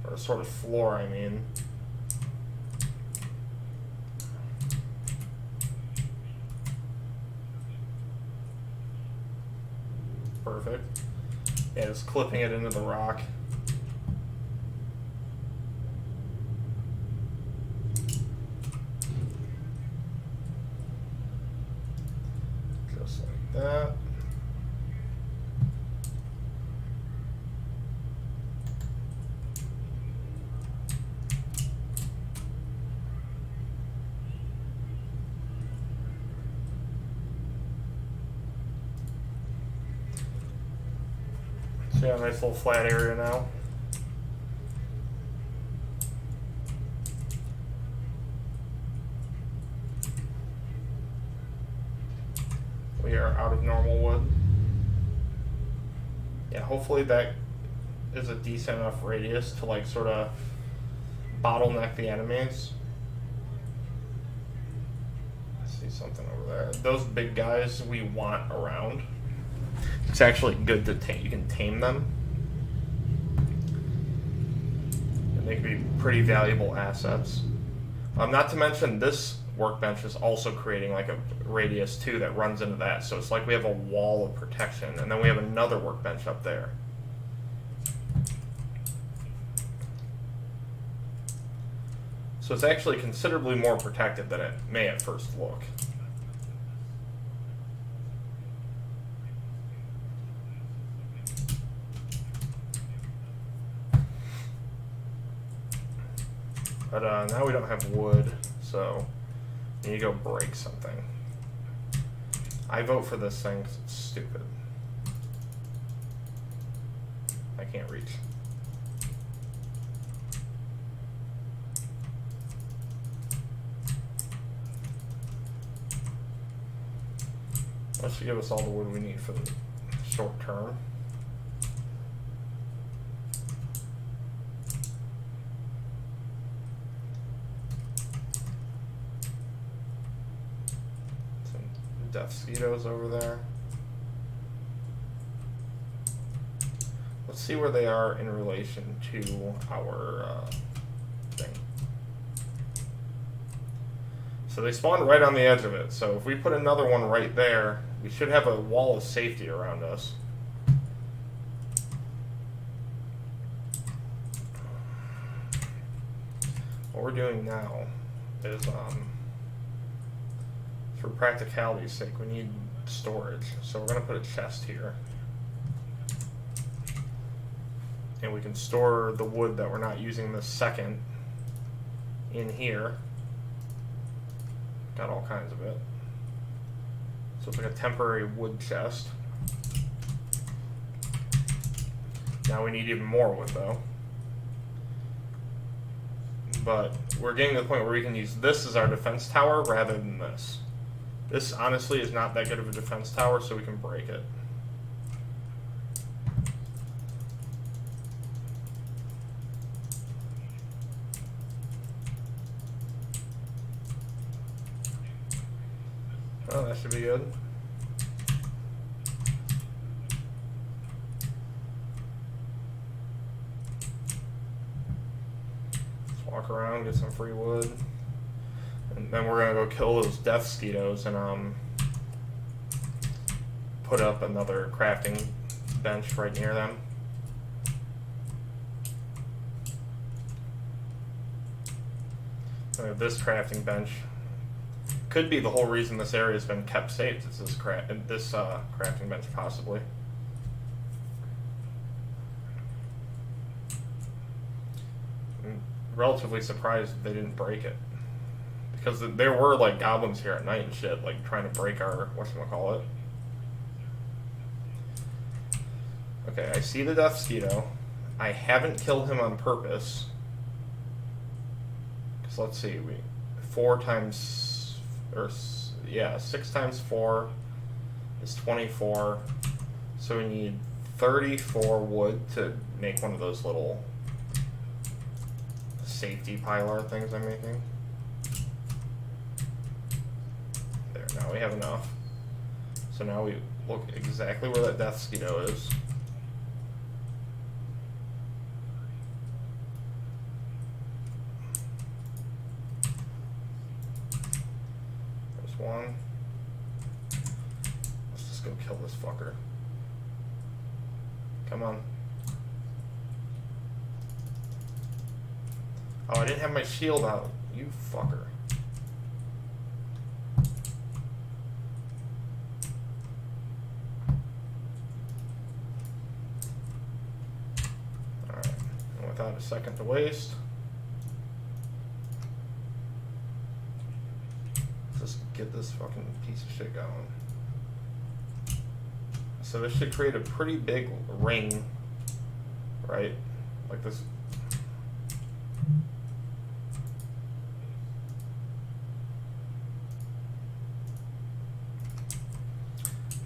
Speaker 1: or a sort of floor, I mean. Perfect. Yeah, just clipping it into the rock. Just like that. So yeah, nice little flat area now. We are out of normal wood. Yeah, hopefully that is a decent enough radius to like sort of bottleneck the enemies. I see something over there. Those big guys we want around. It's actually good to tame. You can tame them. And they can be pretty valuable assets. Not to mention this workbench is also creating like a radius too that runs into that. So it's like we have a wall of protection. And then we have another workbench up there. So it's actually considerably more protected than it may at first look. But now we don't have wood, so we need to go break something. I vote for this thing because it's stupid. I can't reach. That should give us all the wood we need for the short term. Death mosquitoes over there. Let's see where they are in relation to our thing. So they spawn right on the edge of it. So if we put another one right there, we should have a wall of safety around us. What we're doing now is for practicality's sake, we need storage. So we're going to put a chest here. And we can store the wood that we're not using this second in here. Got all kinds of it. So it's like a temporary wood chest. Now we need even more wood though. But we're getting to the point where we can use this as our defense tower rather than this. This honestly is not that good of a defense tower, so we can break it. Oh, that should be good. Let's walk around, get some free wood. And then we're gonna go kill those death mosquitoes and put up another crafting bench right near them. This crafting bench could be the whole reason this area has been kept safe. It's this crafting bench possibly. I'm relatively surprised they didn't break it. Because there were like goblins here at night and shit, like trying to break our whatchamacallit. Okay, I see the death mosquito. I haven't killed him on purpose. Because let's see, 6 times 4 is 24. So we need 34 wood to make one of those little safety pilar things I'm making. There, now we have enough. So now we look exactly where that death mosquito is. There's one. Let's just go kill this fucker. Come on. Oh, I didn't have my shield out. You fucker. Alright. And without a second to waste, let's just get this fucking piece of shit going. So this should create a pretty big ring, right? Like this.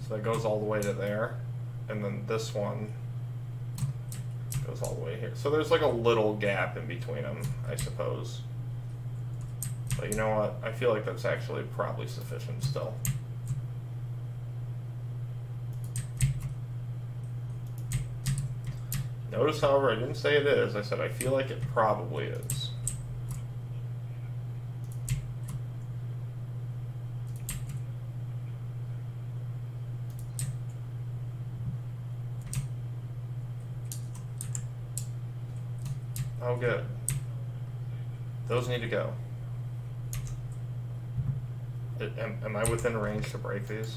Speaker 1: So that goes all the way to there, and then this one goes all the way here. So there's like a little gap in between them, I suppose. But you know what? I feel like that's actually probably sufficient still. Notice, however, I didn't say it is. I said I feel like it probably is. Oh, good. Those need to go. Am I within range to break these?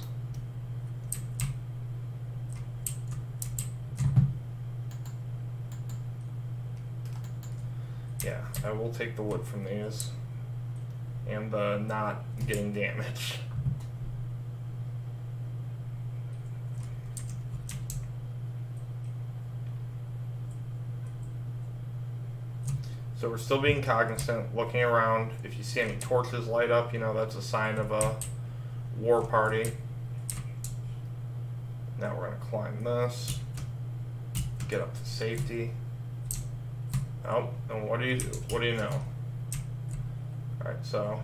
Speaker 1: Yeah, I will take the wood from these. And the not getting damaged. So we're still being cognizant, looking around. If you see any torches light up, you know that's a sign of a war party. Now we're going to climb this, get up to safety. Oh, and what do you know? All right, so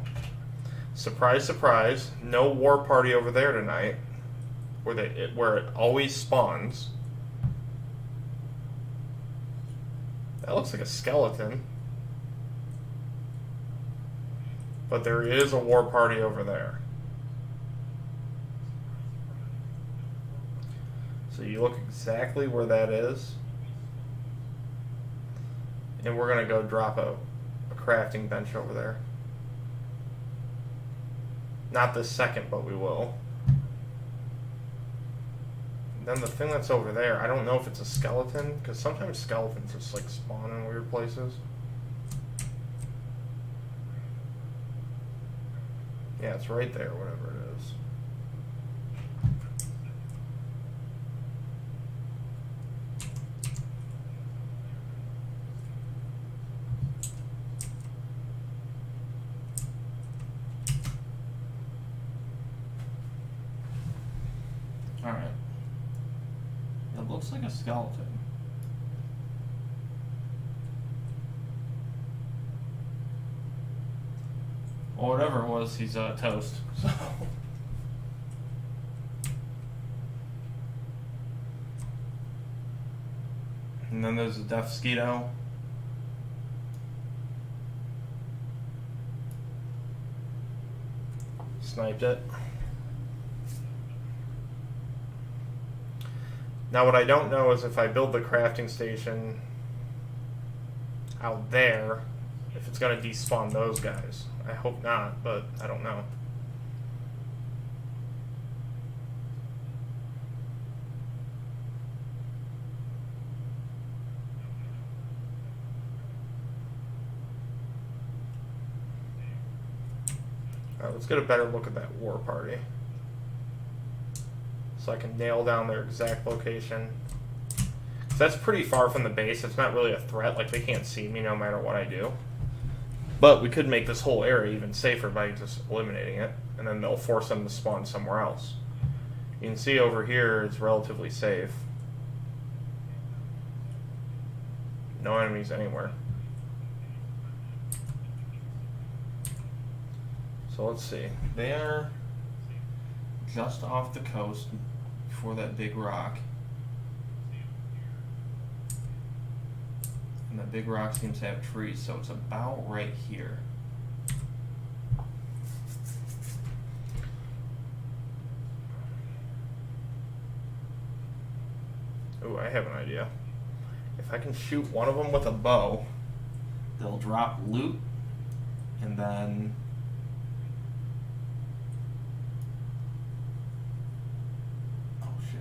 Speaker 1: surprise, surprise, no war party over there tonight, where it always spawns. That looks like a skeleton. But there is a war party over there. So you look exactly where that is. And we're going to go drop a crafting bench over there. Not this second, but we will. And then the thing that's over there, I don't know if it's a skeleton, because sometimes skeletons just like spawn in weird places. Yeah, it's right there, whatever it is. Alright. It looks like a skeleton. Well, whatever it was, he's toast. So. And then there's a death mosquito. Sniped it. Now what I don't know is if I build the crafting station out there, if it's going to despawn those guys. I hope not, but I don't know. Alright, let's get a better look at that war party. So I can nail down their exact location. So that's pretty far from the base. It's not really a threat. Like, they can't see me no matter what I do. But we could make this whole area even safer by just eliminating it. And then they'll force them to spawn somewhere else. You can see over here it's relatively safe. No enemies anywhere. So let's see. They are just off the coast before that big rock. And that big rock seems to have trees, so it's about right here. Ooh, I have an idea. If I can shoot one of them with a bow, they'll drop loot, and then oh shit.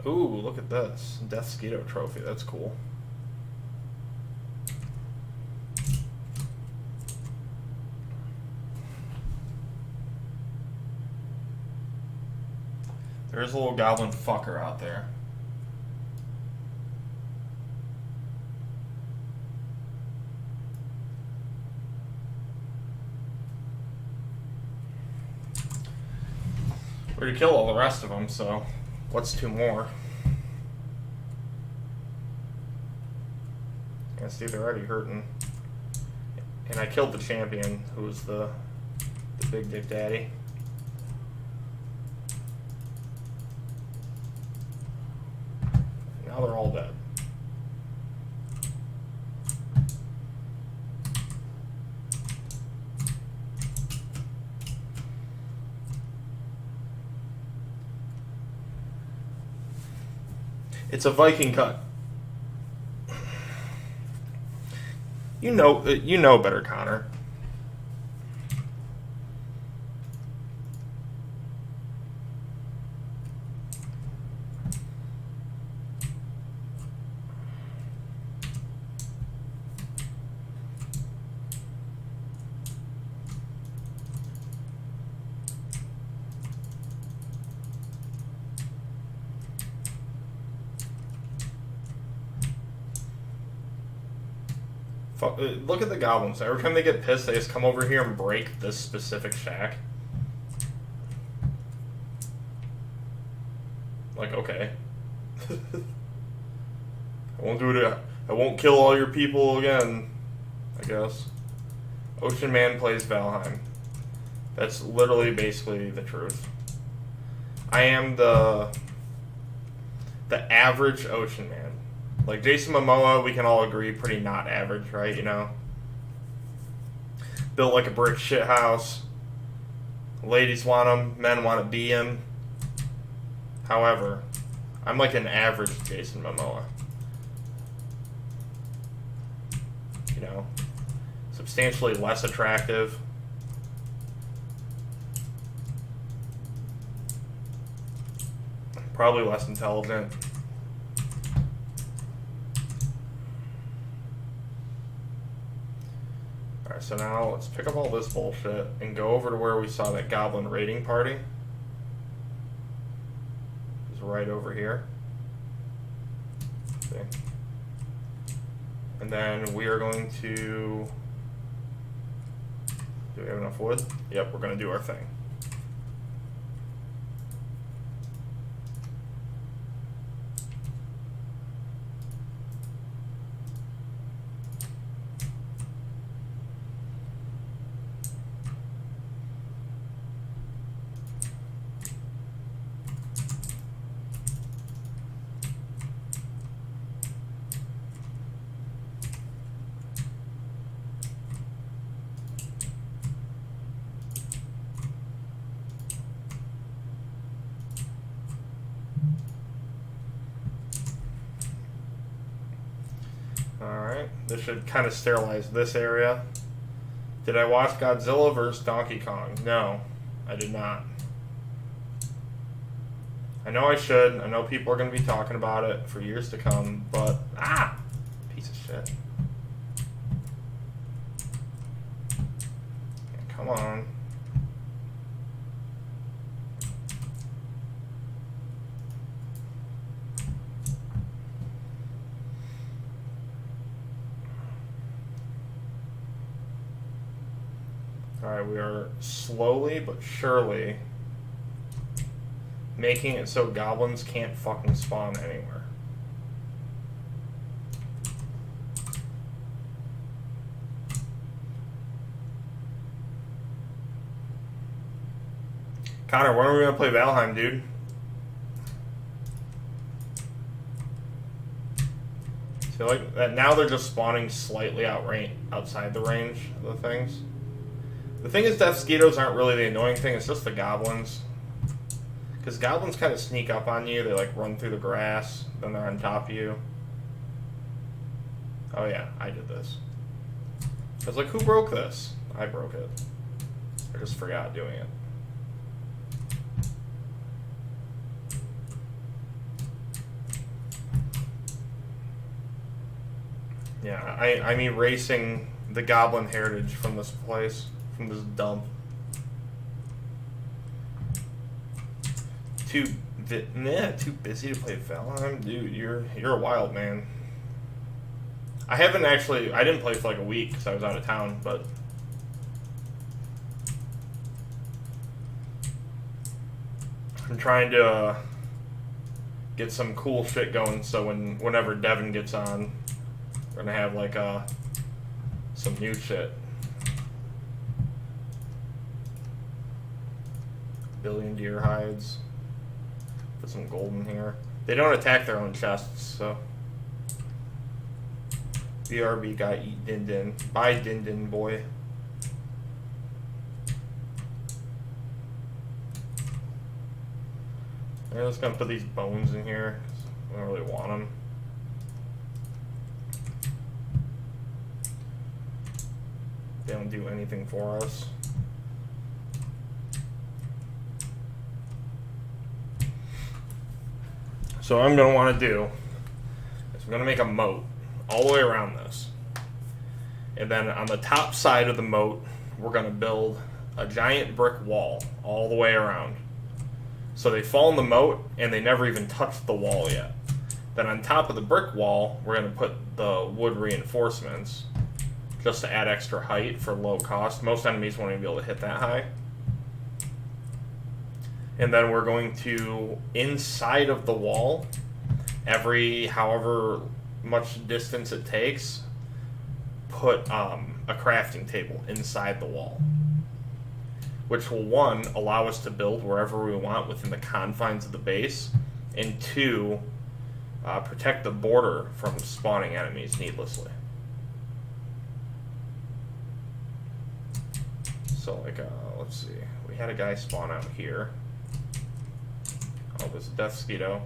Speaker 1: Ooh, look at this. Death Skeeto trophy. That's cool. There's a little goblin fucker out there. We're gonna kill all the rest of them, so what's two more? I see they're already hurting. And I killed the champion, who was the big dick daddy. Now they're all dead. It's a Viking cut. You know better, Connor. Look at the goblins. Every time they get pissed, they just come over here and break this specific shack. Like, okay. I won't do it. I won't kill all your people again, I guess. Ocean Man plays Valheim. That's literally basically the truth. I am the average Ocean Man. Like, Jason Momoa, we can all agree, pretty not average, right? You know? Built like a brick shit house. Ladies want him, men want to be him. However, I'm like an average Jason Momoa. You know? Substantially less attractive. Probably less intelligent. Alright, so now let's pick up all this bullshit and go over to where we saw that goblin raiding party. It's right over here. See? And then we are going to... Do we have enough wood? Yep, we're going to do our thing. Alright, this should kind of sterilize this area. Did I watch Godzilla vs. Donkey Kong? No, I did not. I know I should. I know people are going to be talking about it for years to come, but... Ah! Piece of shit. Yeah, come on. Alright, we are slowly but surely making it so goblins can't fucking spawn anywhere. Connor, when are we gonna play Valheim, dude? So like that now they're just spawning slightly outside the range of the things. The thing is, death mosquitoes aren't really the annoying thing, it's just the goblins. Because goblins kind of sneak up on you, they like run through the grass, then they're on top of you. Oh yeah, I did this. I was like, who broke this? I broke it. I just forgot doing it. Yeah, I'm erasing the goblin heritage from this place. From this dump. Too busy to play Valheim? Dude, you're a wild man. I didn't play for like a week because I was out of town, but I'm trying to get some cool shit going so whenever Devin gets on, we're gonna have like some new shit. Billion deer hides. Put some gold in here. They don't attack their own chests, so. BRB got eat Din Din. Bye Din Din boy. I'm just gonna put these bones in here. We don't really want them. They don't do anything for us. So what I'm going to want to do is I'm going to make a moat all the way around this. And then on the top side of the moat, we're going to build a giant brick wall all the way around. So they fall in the moat and they never even touch the wall yet. Then on top of the brick wall, we're going to put the wood reinforcements just to add extra height for low cost. Most enemies won't even be able to hit that high. And then we're going to, inside of the wall, every however much distance it takes, put a crafting table inside the wall, which will, one, allow us to build wherever we want within the confines of the base, and two, protect the border from spawning enemies needlessly. So, like, let's see. We had a guy spawn out here. Oh, there's a death skeeto.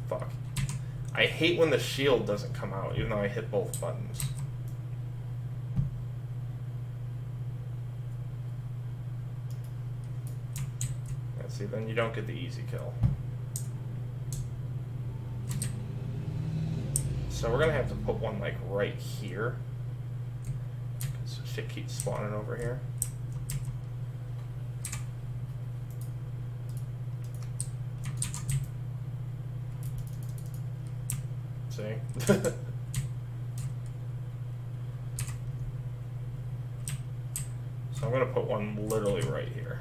Speaker 1: Fuck. I hate when the shield doesn't come out, even though I hit both buttons. Let's see, then you don't get the easy kill. So we're gonna have to put one, like, right here. Because shit keeps spawning over here. See? So I'm going to put one literally right here.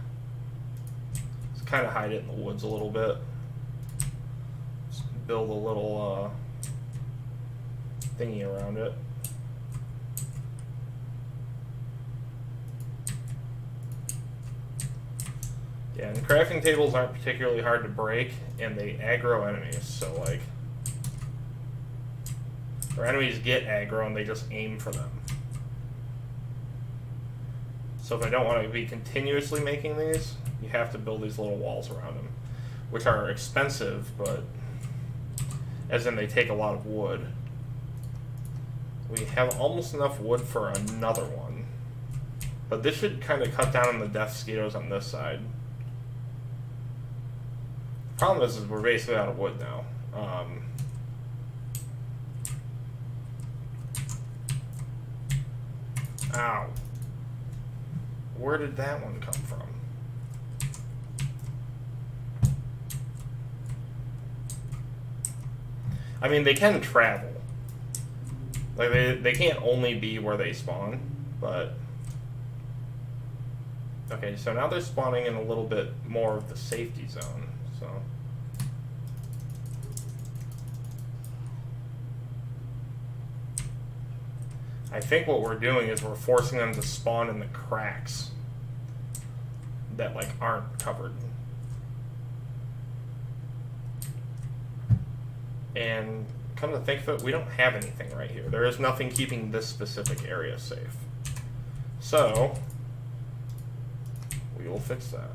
Speaker 1: Just kind of hide it in the woods a little bit. Just build a little thingy around it. Yeah, and crafting tables aren't particularly hard to break, and they aggro enemies, so like... Or enemies get aggro and they just aim for them. So if I don't want to be continuously making these, you have to build these little walls around them, which are expensive, but as in they take a lot of wood. We have almost enough wood for another one, but this should kind of cut down on the death skeetos on this side. The problem is we're basically out of wood now. Ow. Where did that one come from? I mean, they can travel. Like, they can't only be where they spawn, but... Okay, so now they're spawning in a little bit more of the safety zone, so... I think what we're doing is we're forcing them to spawn in the cracks that, like, aren't covered. And come to think of it, we don't have anything right here. There is nothing keeping this specific area safe. So, we will fix that.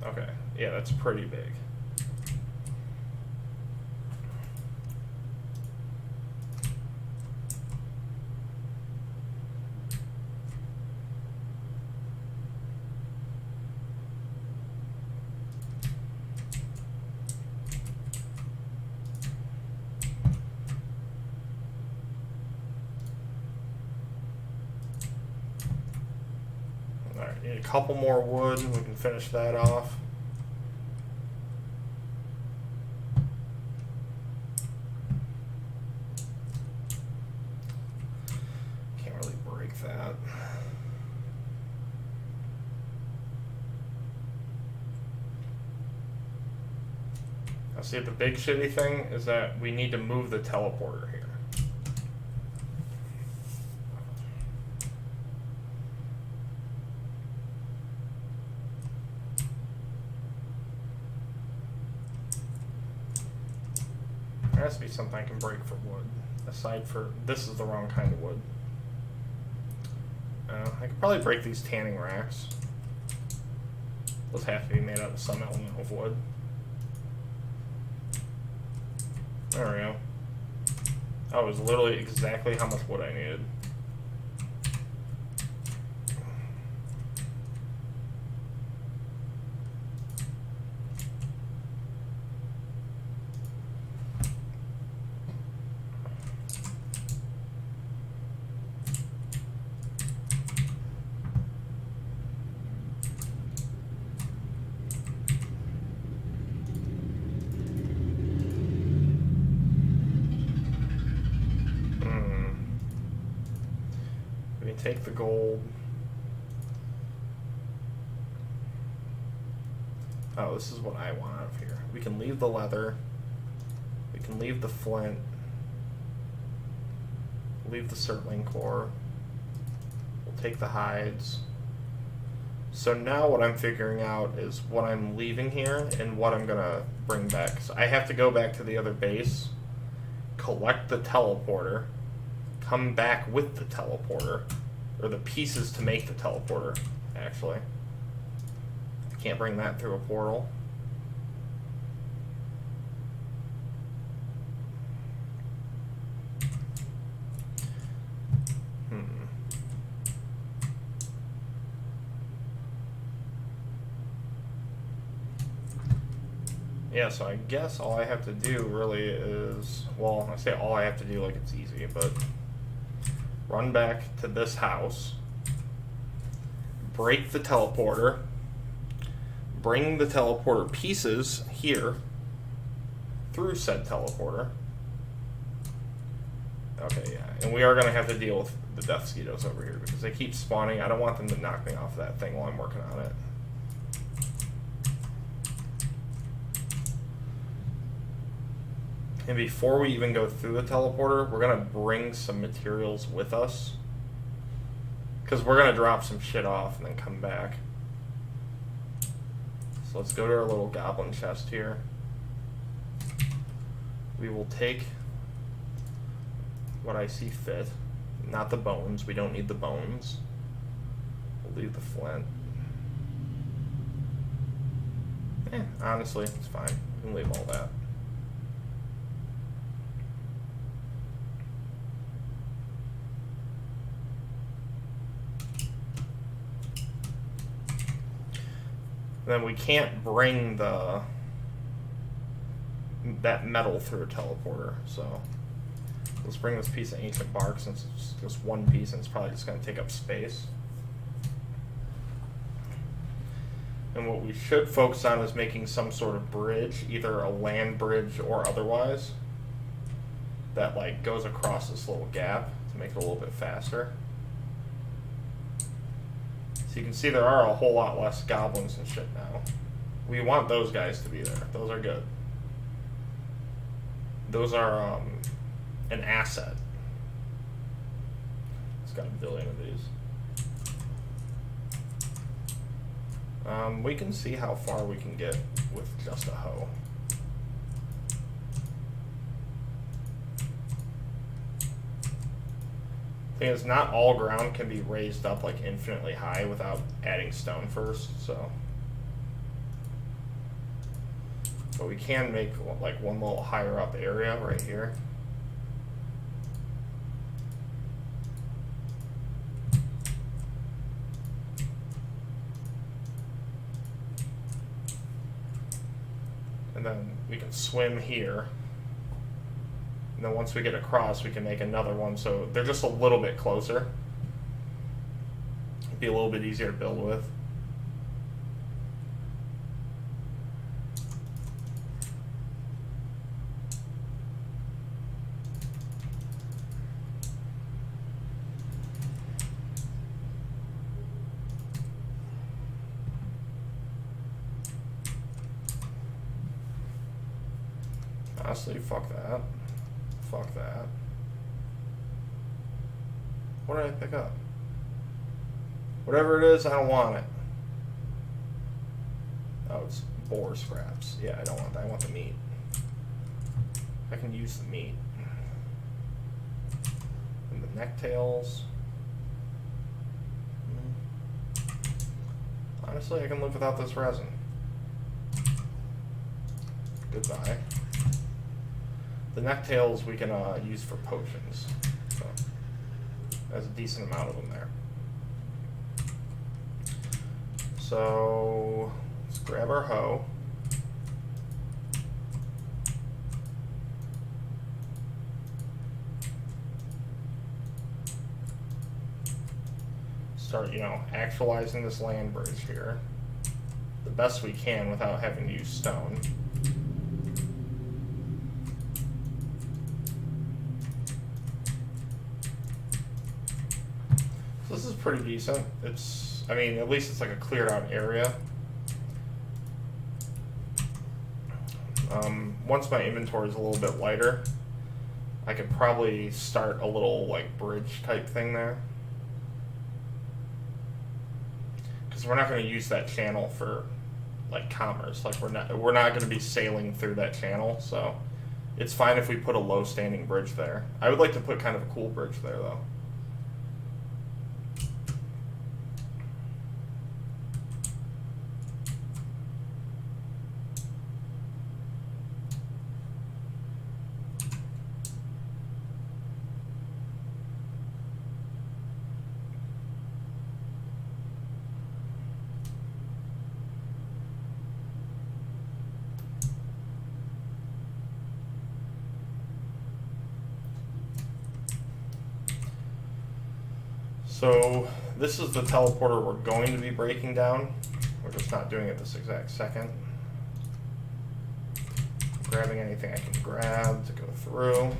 Speaker 1: Okay, yeah, that's pretty big. Alright, need a couple more wood and we can finish that off. Can't really break that. Now see, the big shitty thing is that we need to move the teleporter here. There has to be something I can break for wood. Aside for, this is the wrong kind of wood. I could probably break these tanning racks. Those have to be made out of some element of wood. There we go. That was literally exactly how much wood I needed. Take the gold. Oh, this is what I want out of here. We can leave the leather. We can leave the flint. Leave the circling core. We'll take the hides. So now what I'm figuring out is what I'm leaving here and what I'm gonna bring back. So I have to go back to the other base, collect the teleporter, come back with the teleporter. Or the pieces to make the teleporter, actually. Can't bring that through a portal. Yeah, so I guess all I have to do really is, well, I say all I have to do like it's easy, but run back to this house, break the teleporter, bring the teleporter pieces here through said teleporter. Okay, yeah, and we are going to have to deal with the death mosquitoes over here because they keep spawning. I don't want them to knock me off that thing while I'm working on it. And before we even go through the teleporter, we're going to bring some materials with us. Because we're going to drop some shit off and then come back. So let's go to our little goblin chest here. We will take what I see fit. Not the bones. We don't need the bones. We'll leave the flint. Honestly, it's fine. We can leave all that. Then we can't bring that metal through a teleporter, so let's bring this piece of ancient bark since it's just one piece and it's probably just going to take up space. And what we should focus on is making some sort of bridge, either a land bridge or otherwise, that like goes across this little gap to make it a little bit faster. You can see there are a whole lot less goblins and shit now. We want those guys to be there. Those are good. Those are an asset. It's got a billion of these. We can see how far we can get with just a hoe. Thing is, not all ground can be raised up like infinitely high without adding stone first, so. But we can make like one little higher up area right here. And then we can swim here. And then once we get across, we can make another one, so they're just a little bit closer. It'd be a little bit easier to build with. Honestly, fuck that. Fuck that. What did I pick up? Whatever it is, I don't want it. Oh, it's boar scraps. Yeah, I don't want that. I want the meat. I can use the meat. And the necktails. Honestly, I can live without this resin. Goodbye. The necktails we can use for potions. So there's a decent amount of them there. So let's grab our hoe. Start, actualizing this land bridge here the best we can without having to use stone. So this is pretty decent. At least it's like a cleared out area. Once my inventory is a little bit lighter, I could probably start a little like bridge type thing there. Because we're not going to use that channel for like commerce. Like we're not going to be sailing through that channel, so it's fine if we put a low standing bridge there. I would like to put kind of a cool bridge there though. So this is the teleporter we're going to be breaking down. We're just not doing it this exact second. Grabbing anything I can grab to go through.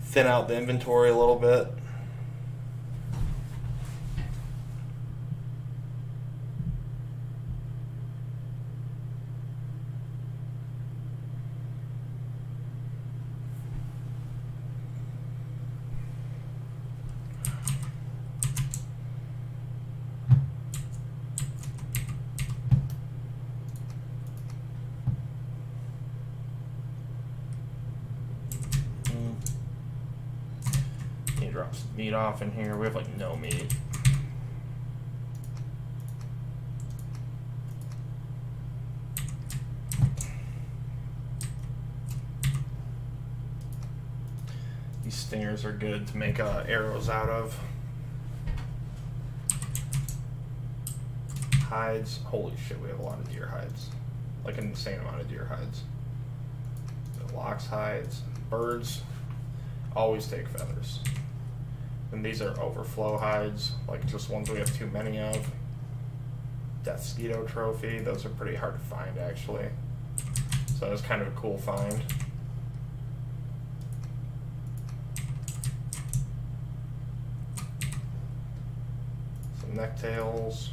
Speaker 1: Thin out the inventory a little bit. Drop some meat off in here. We have like no meat. These stingers are good to make arrows out of. Hides. Holy shit, we have a lot of deer hides. Like an insane amount of deer hides. The lox hides. Birds always take feathers. And these are overflow hides, like just ones we have too many of. Deathsquito trophy, those are pretty hard to find actually. So that's kind of a cool find. Some necktails.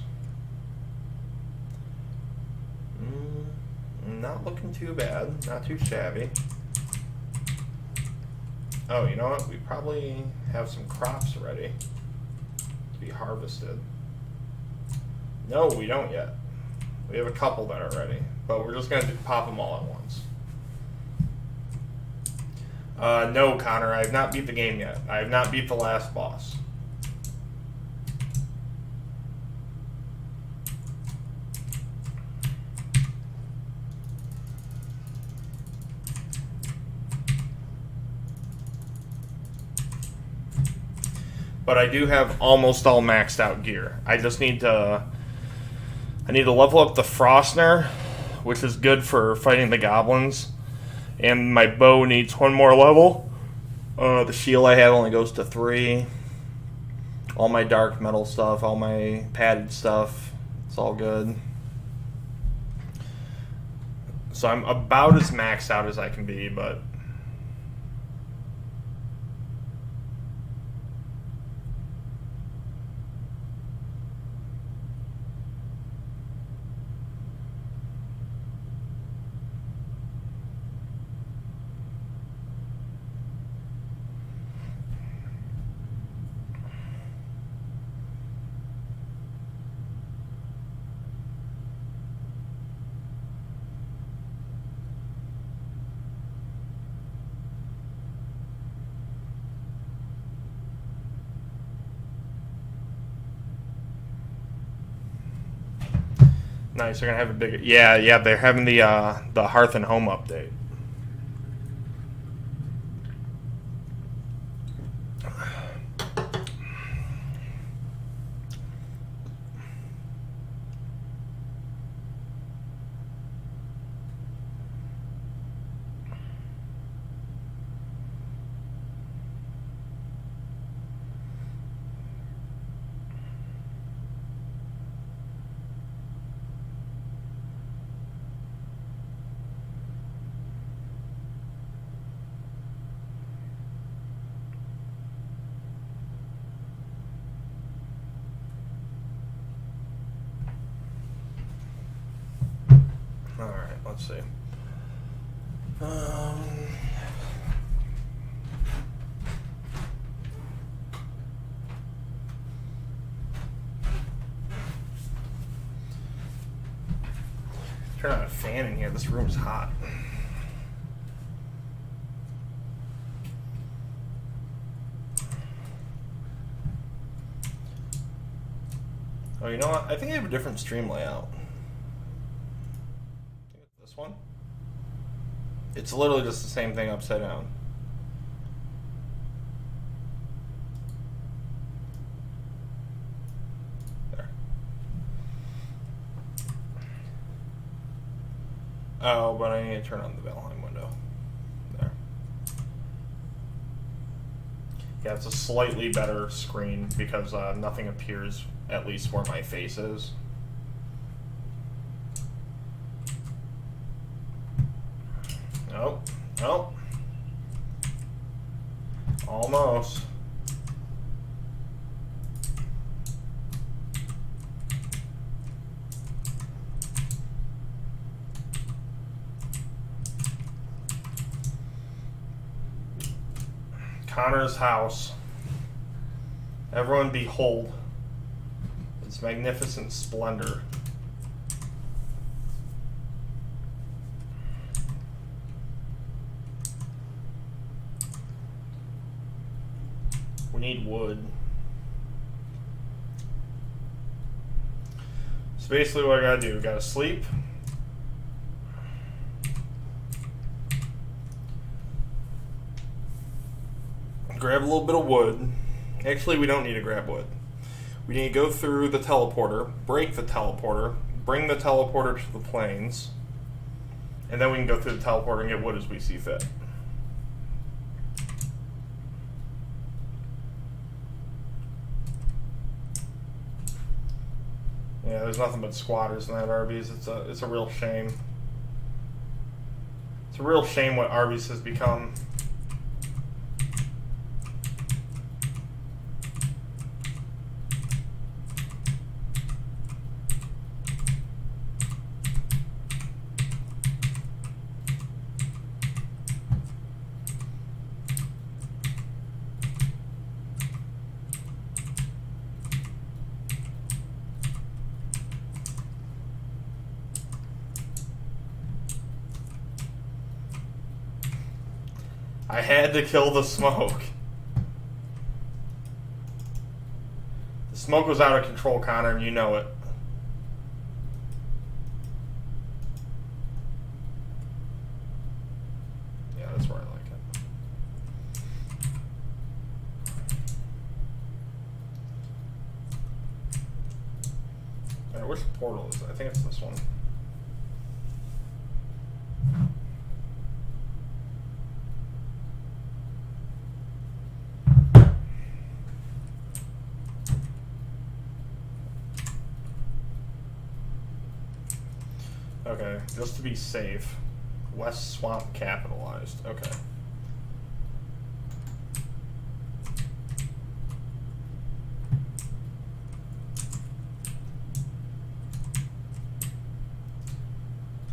Speaker 1: Not looking too bad, not too shabby. Oh, you know what? We probably have some crops ready to be harvested. No, we don't yet. We have a couple that are ready, but we're just going to pop them all at once. No, Connor, I have not beat the game yet. I have not beat the last boss. But I do have almost all maxed out gear. I just need to level up the Frostner, which is good for fighting the goblins. And my bow needs one more level. The shield I have only goes to 3. All my dark metal stuff, all my padded stuff, it's all good. So I'm about as maxed out as I can be, but Nice. They're gonna have a big. Yeah. They're having the Hearth and Home update. All right. Let's see. Turn on a fan in here. This room's hot. Oh, you know what? I think I have a different stream layout. This one? It's literally just the same thing upside down. There. Oh, but I need to turn on the Valheim window. There. Yeah, it's a slightly better screen because nothing appears at least where my face is. Nope. Nope. Almost. Connor's house. Everyone behold its magnificent splendor. We need wood. So basically what I gotta do, gotta sleep. Grab a little bit of wood. Actually, we don't need to grab wood. We need to go through the teleporter, break the teleporter, bring the teleporter to the plains, and then we can go through the teleporter and get wood as we see fit. Yeah, there's nothing but squatters in that Arby's. It's a real shame. It's a real shame what Arby's has become. I had to kill the smoke. The smoke was out of control, Connor, and you know it. Yeah, that's where I like it. Alright, which portal is it? I think it's this one. Okay, just to be safe. West Swamp capitalized. Okay.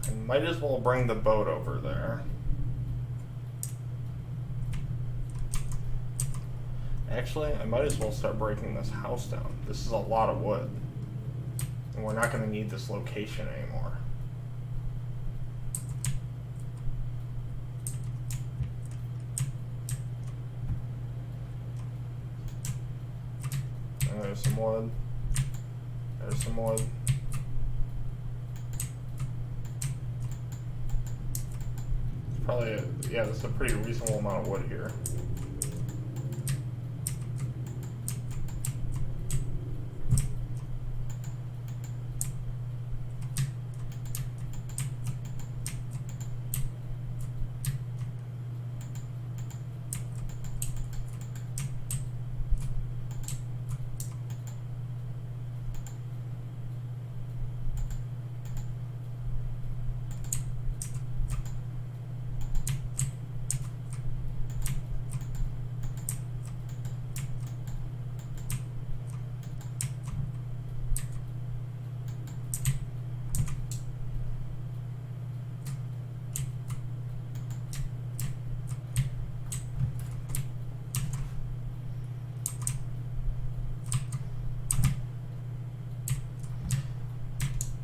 Speaker 1: I might as well bring the boat over there. Actually, I might as well start breaking this house down. This is a lot of wood. And we're not going to need this location anymore. And there's some wood. There's some wood. Probably, yeah, that's a pretty reasonable amount of wood here.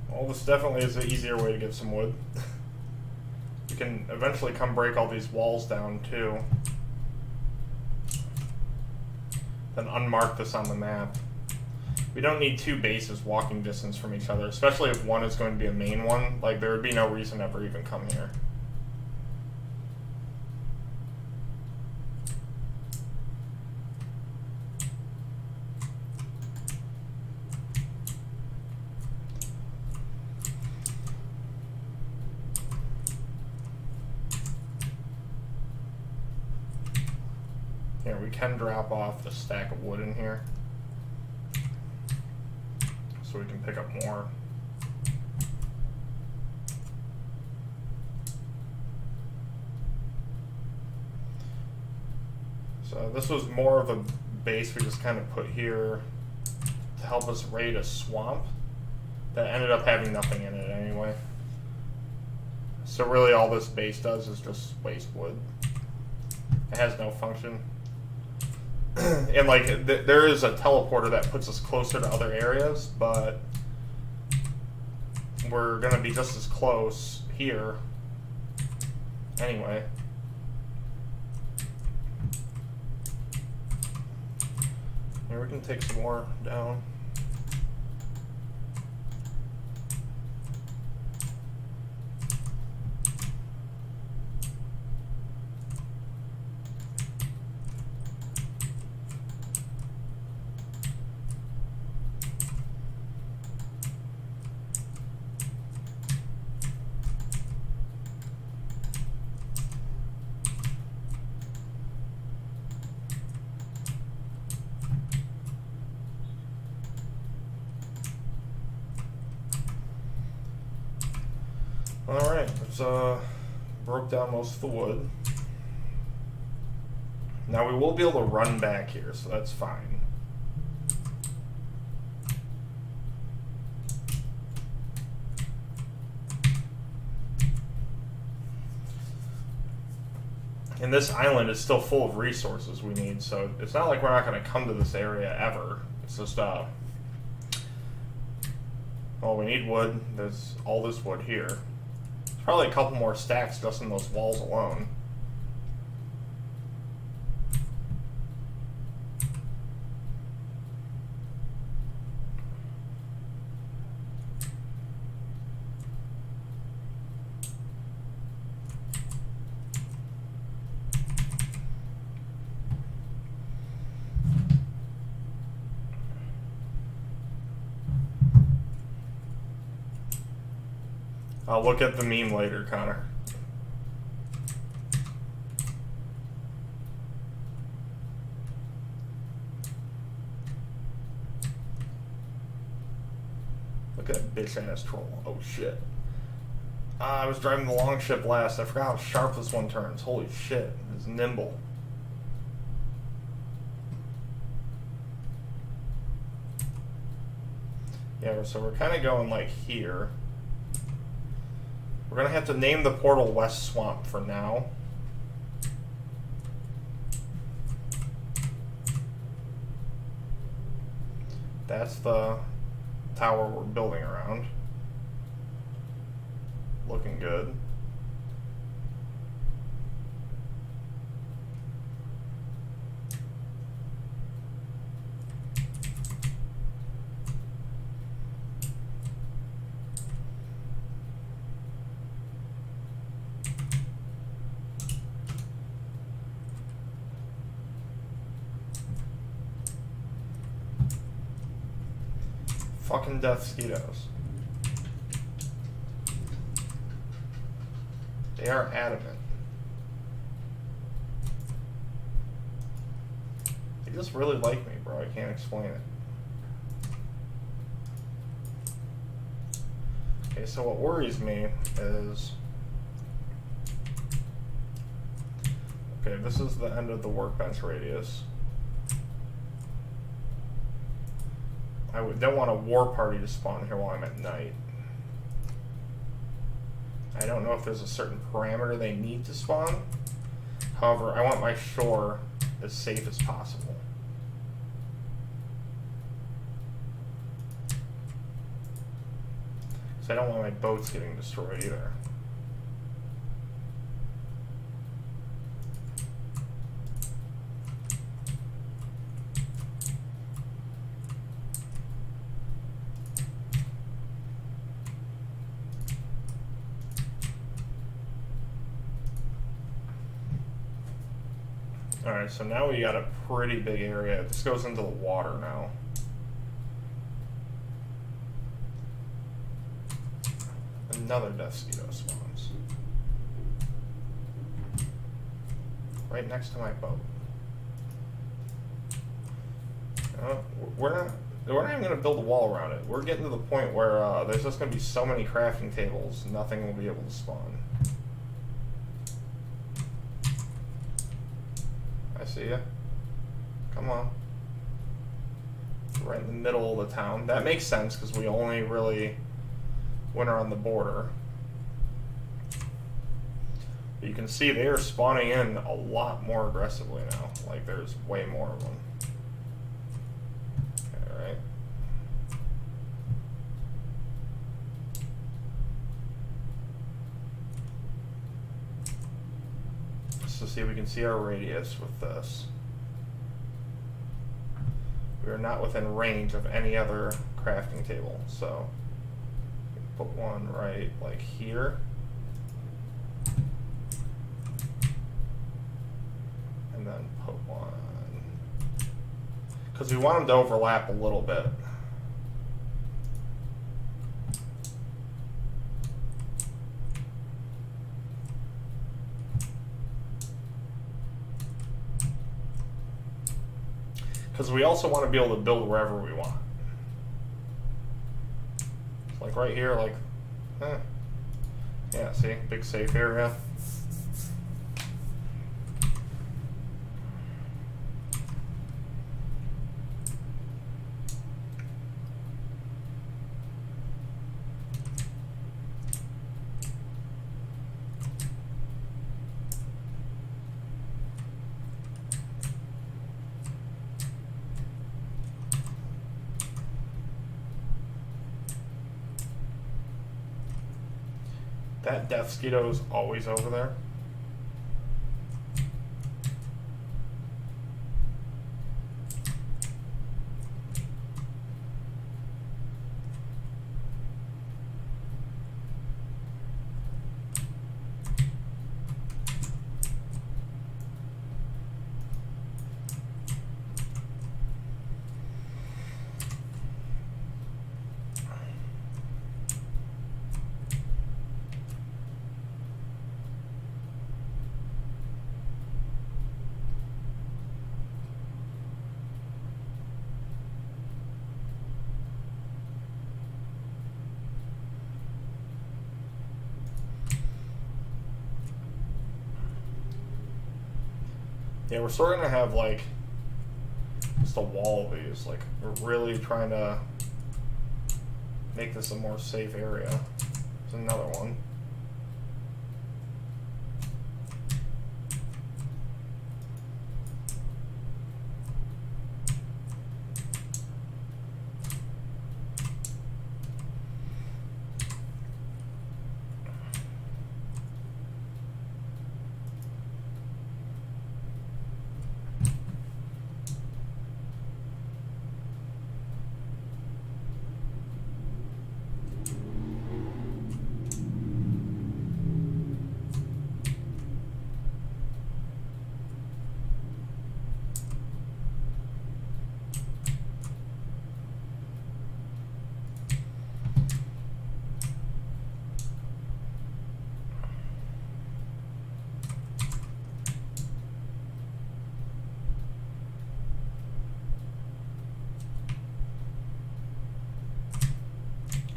Speaker 1: Well, this definitely is an easier way to get some wood. You can eventually come break all these walls down too. Then unmark this on the map. We don't need two bases walking distance from each other, especially if one is going to be a main one. Like, there would be no reason to ever even come here. Here, we can drop off the stack of wood in here, so we can pick up more. So this was more of a base we just kind of put here to help us raid a swamp that ended up having nothing in it anyway. So really all this base does is just waste wood. It has no function. And like there is a teleporter that puts us closer to other areas, but we're gonna be just as close here anyway. Here, we can take some more down. Alright, let's broke down most of the wood. Now we will be able to run back here, so that's fine. And this island is still full of resources we need, so it's not like we're not going to come to this area ever. It's just, well, we need wood. There's all this wood here. Probably a couple more stacks just in those walls alone. I'll look at the meme later, Connor. Look at that bitch ass troll. Oh shit. I was driving the long ship last. I forgot how sharp this one turns. Holy shit. It's nimble. Yeah, so we're kind of going like here. We're going to have to name the portal West Swamp for now. That's the tower we're building around. Looking good. fucking death mosquitoes. They are adamant. They just really like me, bro. I can't explain it. Okay, so what worries me is... Okay, this is the end of the workbench radius. I don't want a war party to spawn here while I'm at night. I don't know if there's a certain parameter they need to spawn. However, I want my shore as safe as possible. So I don't want my boats getting destroyed either. Alright, so now we got a pretty big area. This goes into the water now. Another death mosquito spawns. Right next to my boat. We're not even going to build a wall around it. We're getting to the point where there's just going to be so many crafting tables, nothing will be able to spawn. I see ya. Come on. Right in the middle of the town. That makes sense because we only really winter on the border. But you can see they are spawning in a lot more aggressively now. Like there's way more of them. Alright. To see if we can see our radius with this. We are not within range of any other crafting table, so put one right like here. And then put one, because we want them to overlap a little bit. Because we also want to be able to build wherever we want. Like right here, like, yeah, see, big safe area. That death mosquito is always over there. Yeah, we're sort of gonna have like just a wall of these. Like we're really trying to make this a more safe area. There's another one.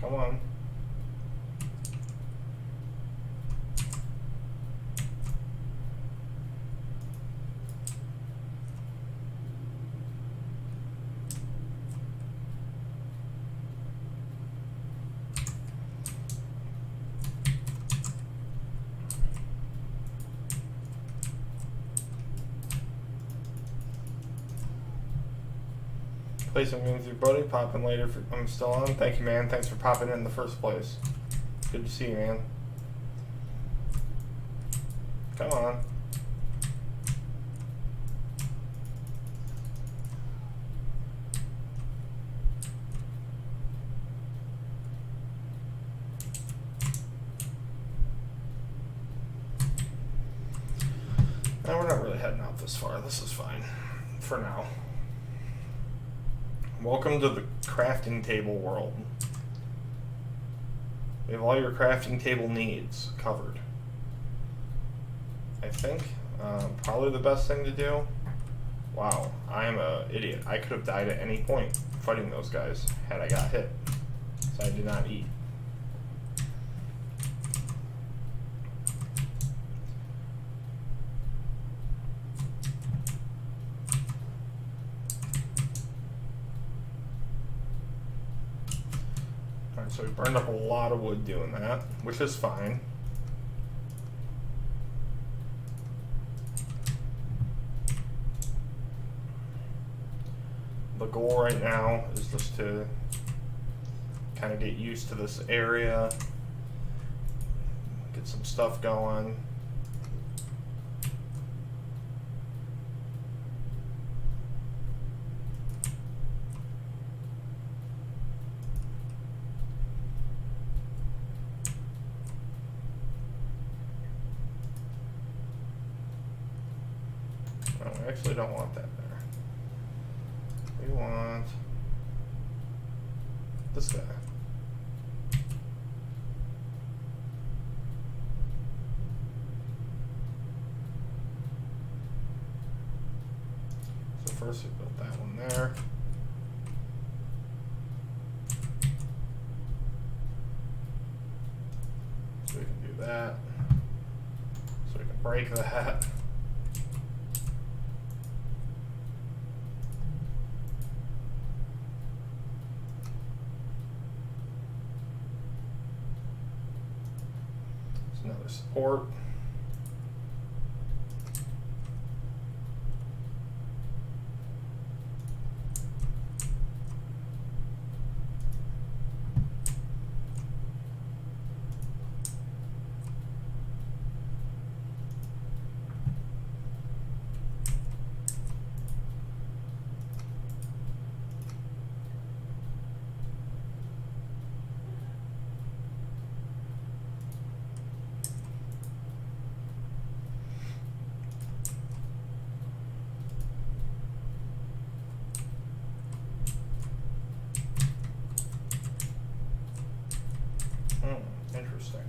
Speaker 1: Come on. Play some games with your buddy. Pop in later. I'm still on. Thank you, man. Thanks for popping in the first place. Good to see you, man. Come on. No, we're not really heading out this far. This is fine for now. Welcome to the crafting table world. We have all your crafting table needs covered. I think probably the best thing to do. Wow, I am an idiot. I could have died at any point fighting those guys had I got hit. So I did not eat. Alright, so we burned up a lot of wood doing that, which is fine. The goal right now is just to kind of get used to this area, get some stuff going. No, we actually don't want that there. We want this guy. So first we built that one there. So we can do that. So we can break that. Another support. Interesting.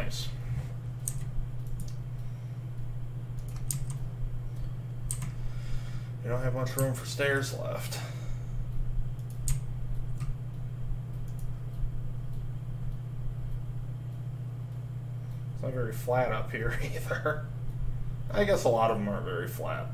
Speaker 1: nice. You don't have much room for stairs left. It's not very flat up here either. I guess a lot of them aren't very flat.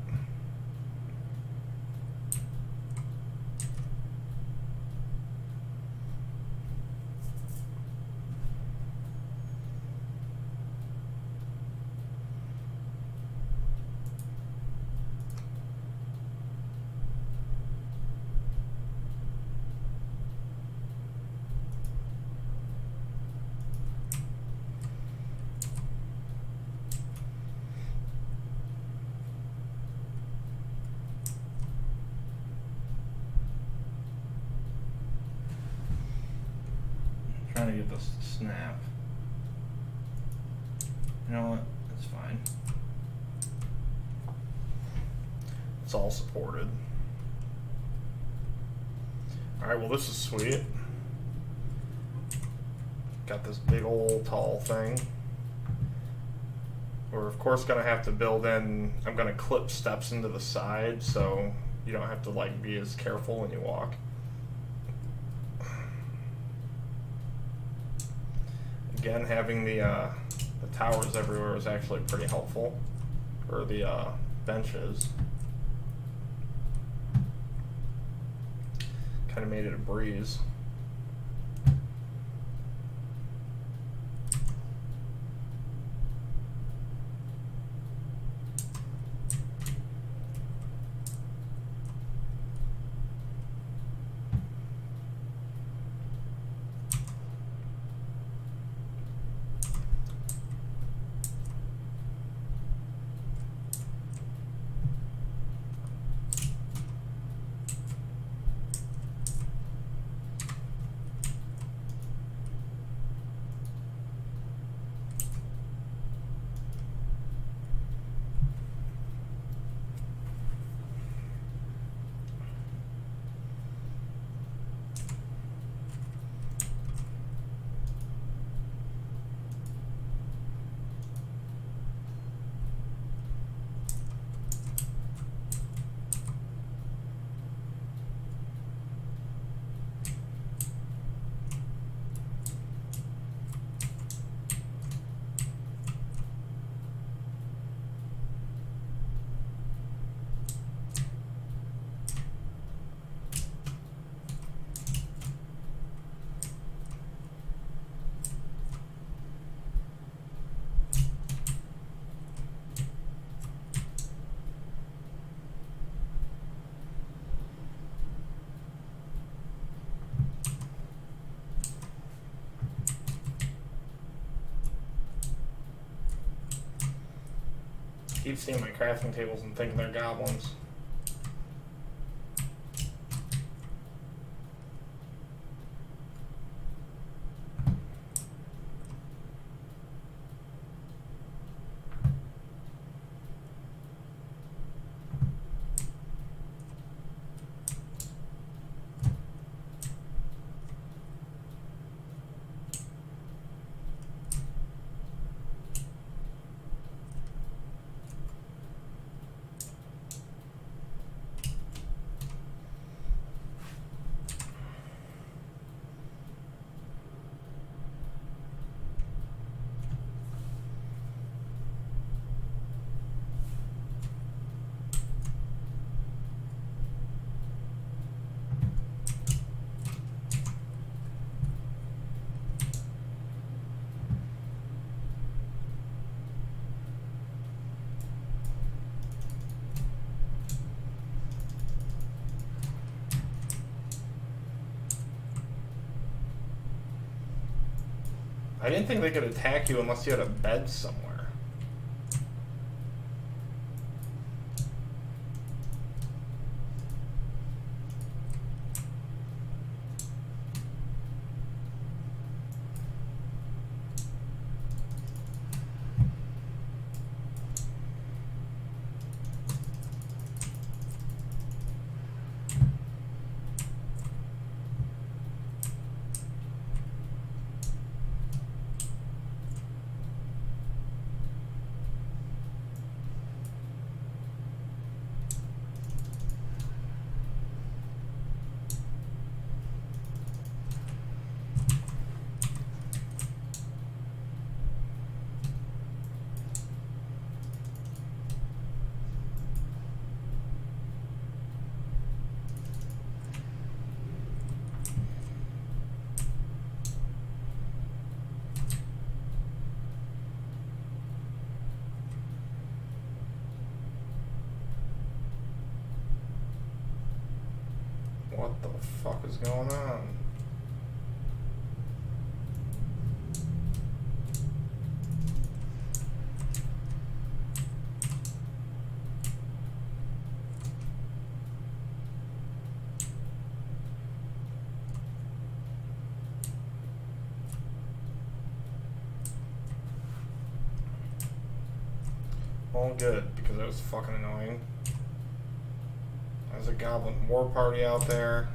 Speaker 1: Trying to get this to snap. You know what? That's fine. It's all supported. Alright, well this is sweet. Got this big old tall thing. We're of course gonna have to build in, I'm gonna clip steps into the side so you don't have to like be as careful when you walk. Again, having the towers everywhere is actually pretty helpful, or the benches. Kind of made it a breeze. Keep seeing my crafting tables and thinking they're goblins. I didn't think they could attack you unless you had a bed somewhere. the fuck is going on? All good, because it was fucking annoying. There's a goblin war party out there.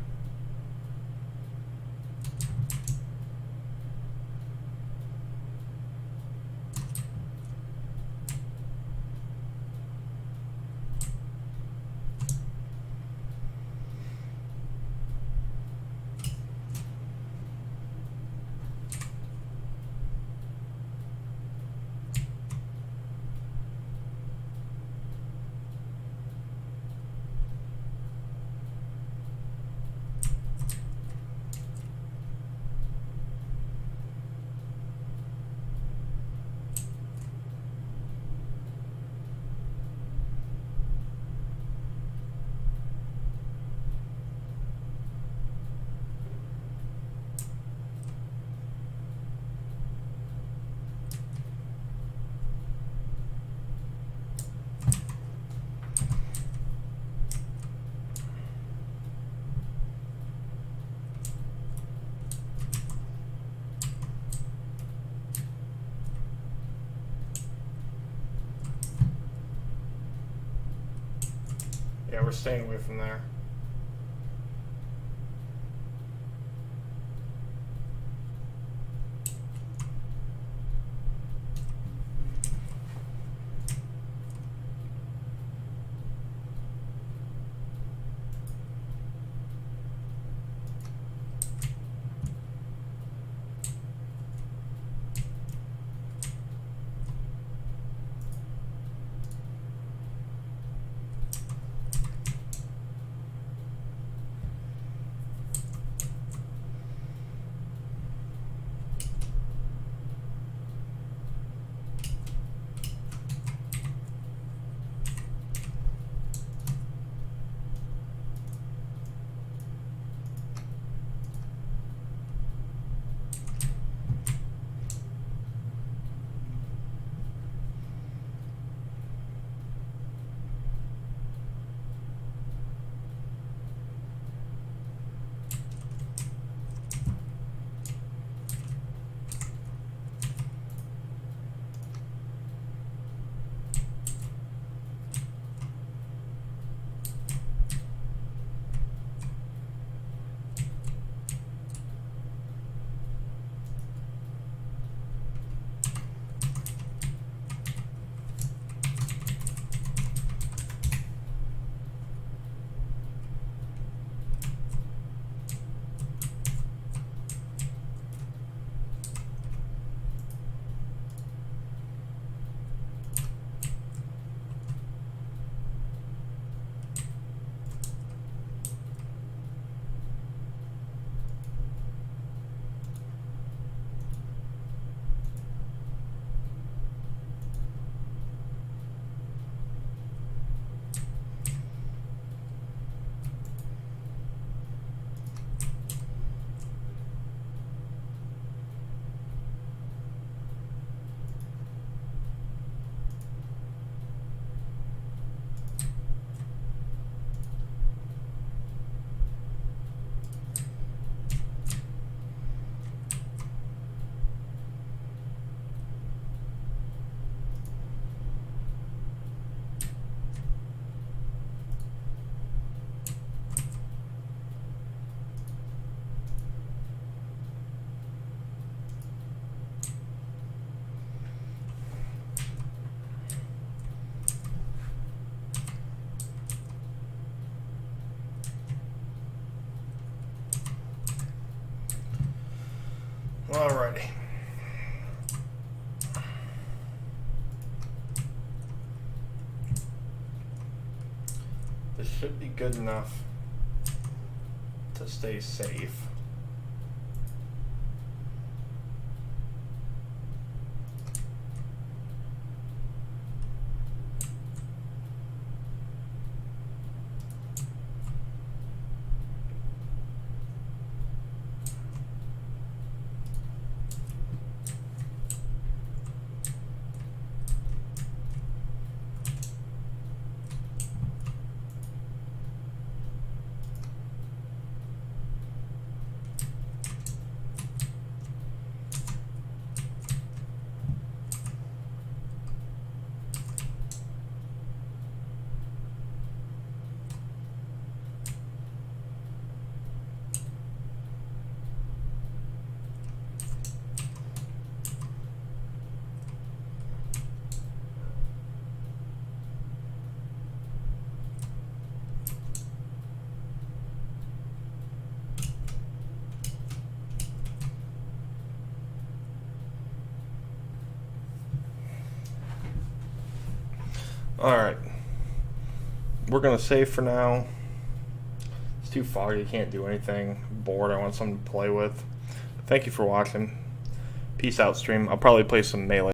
Speaker 1: Yeah, we're staying away from there. Alrighty. This should be good enough to stay safe. Alright. We're going to save for now. It's too foggy. Can't do anything. I'm bored. I want something to play with. Thank you for watching. Peace out, stream. I'll probably play some Melee.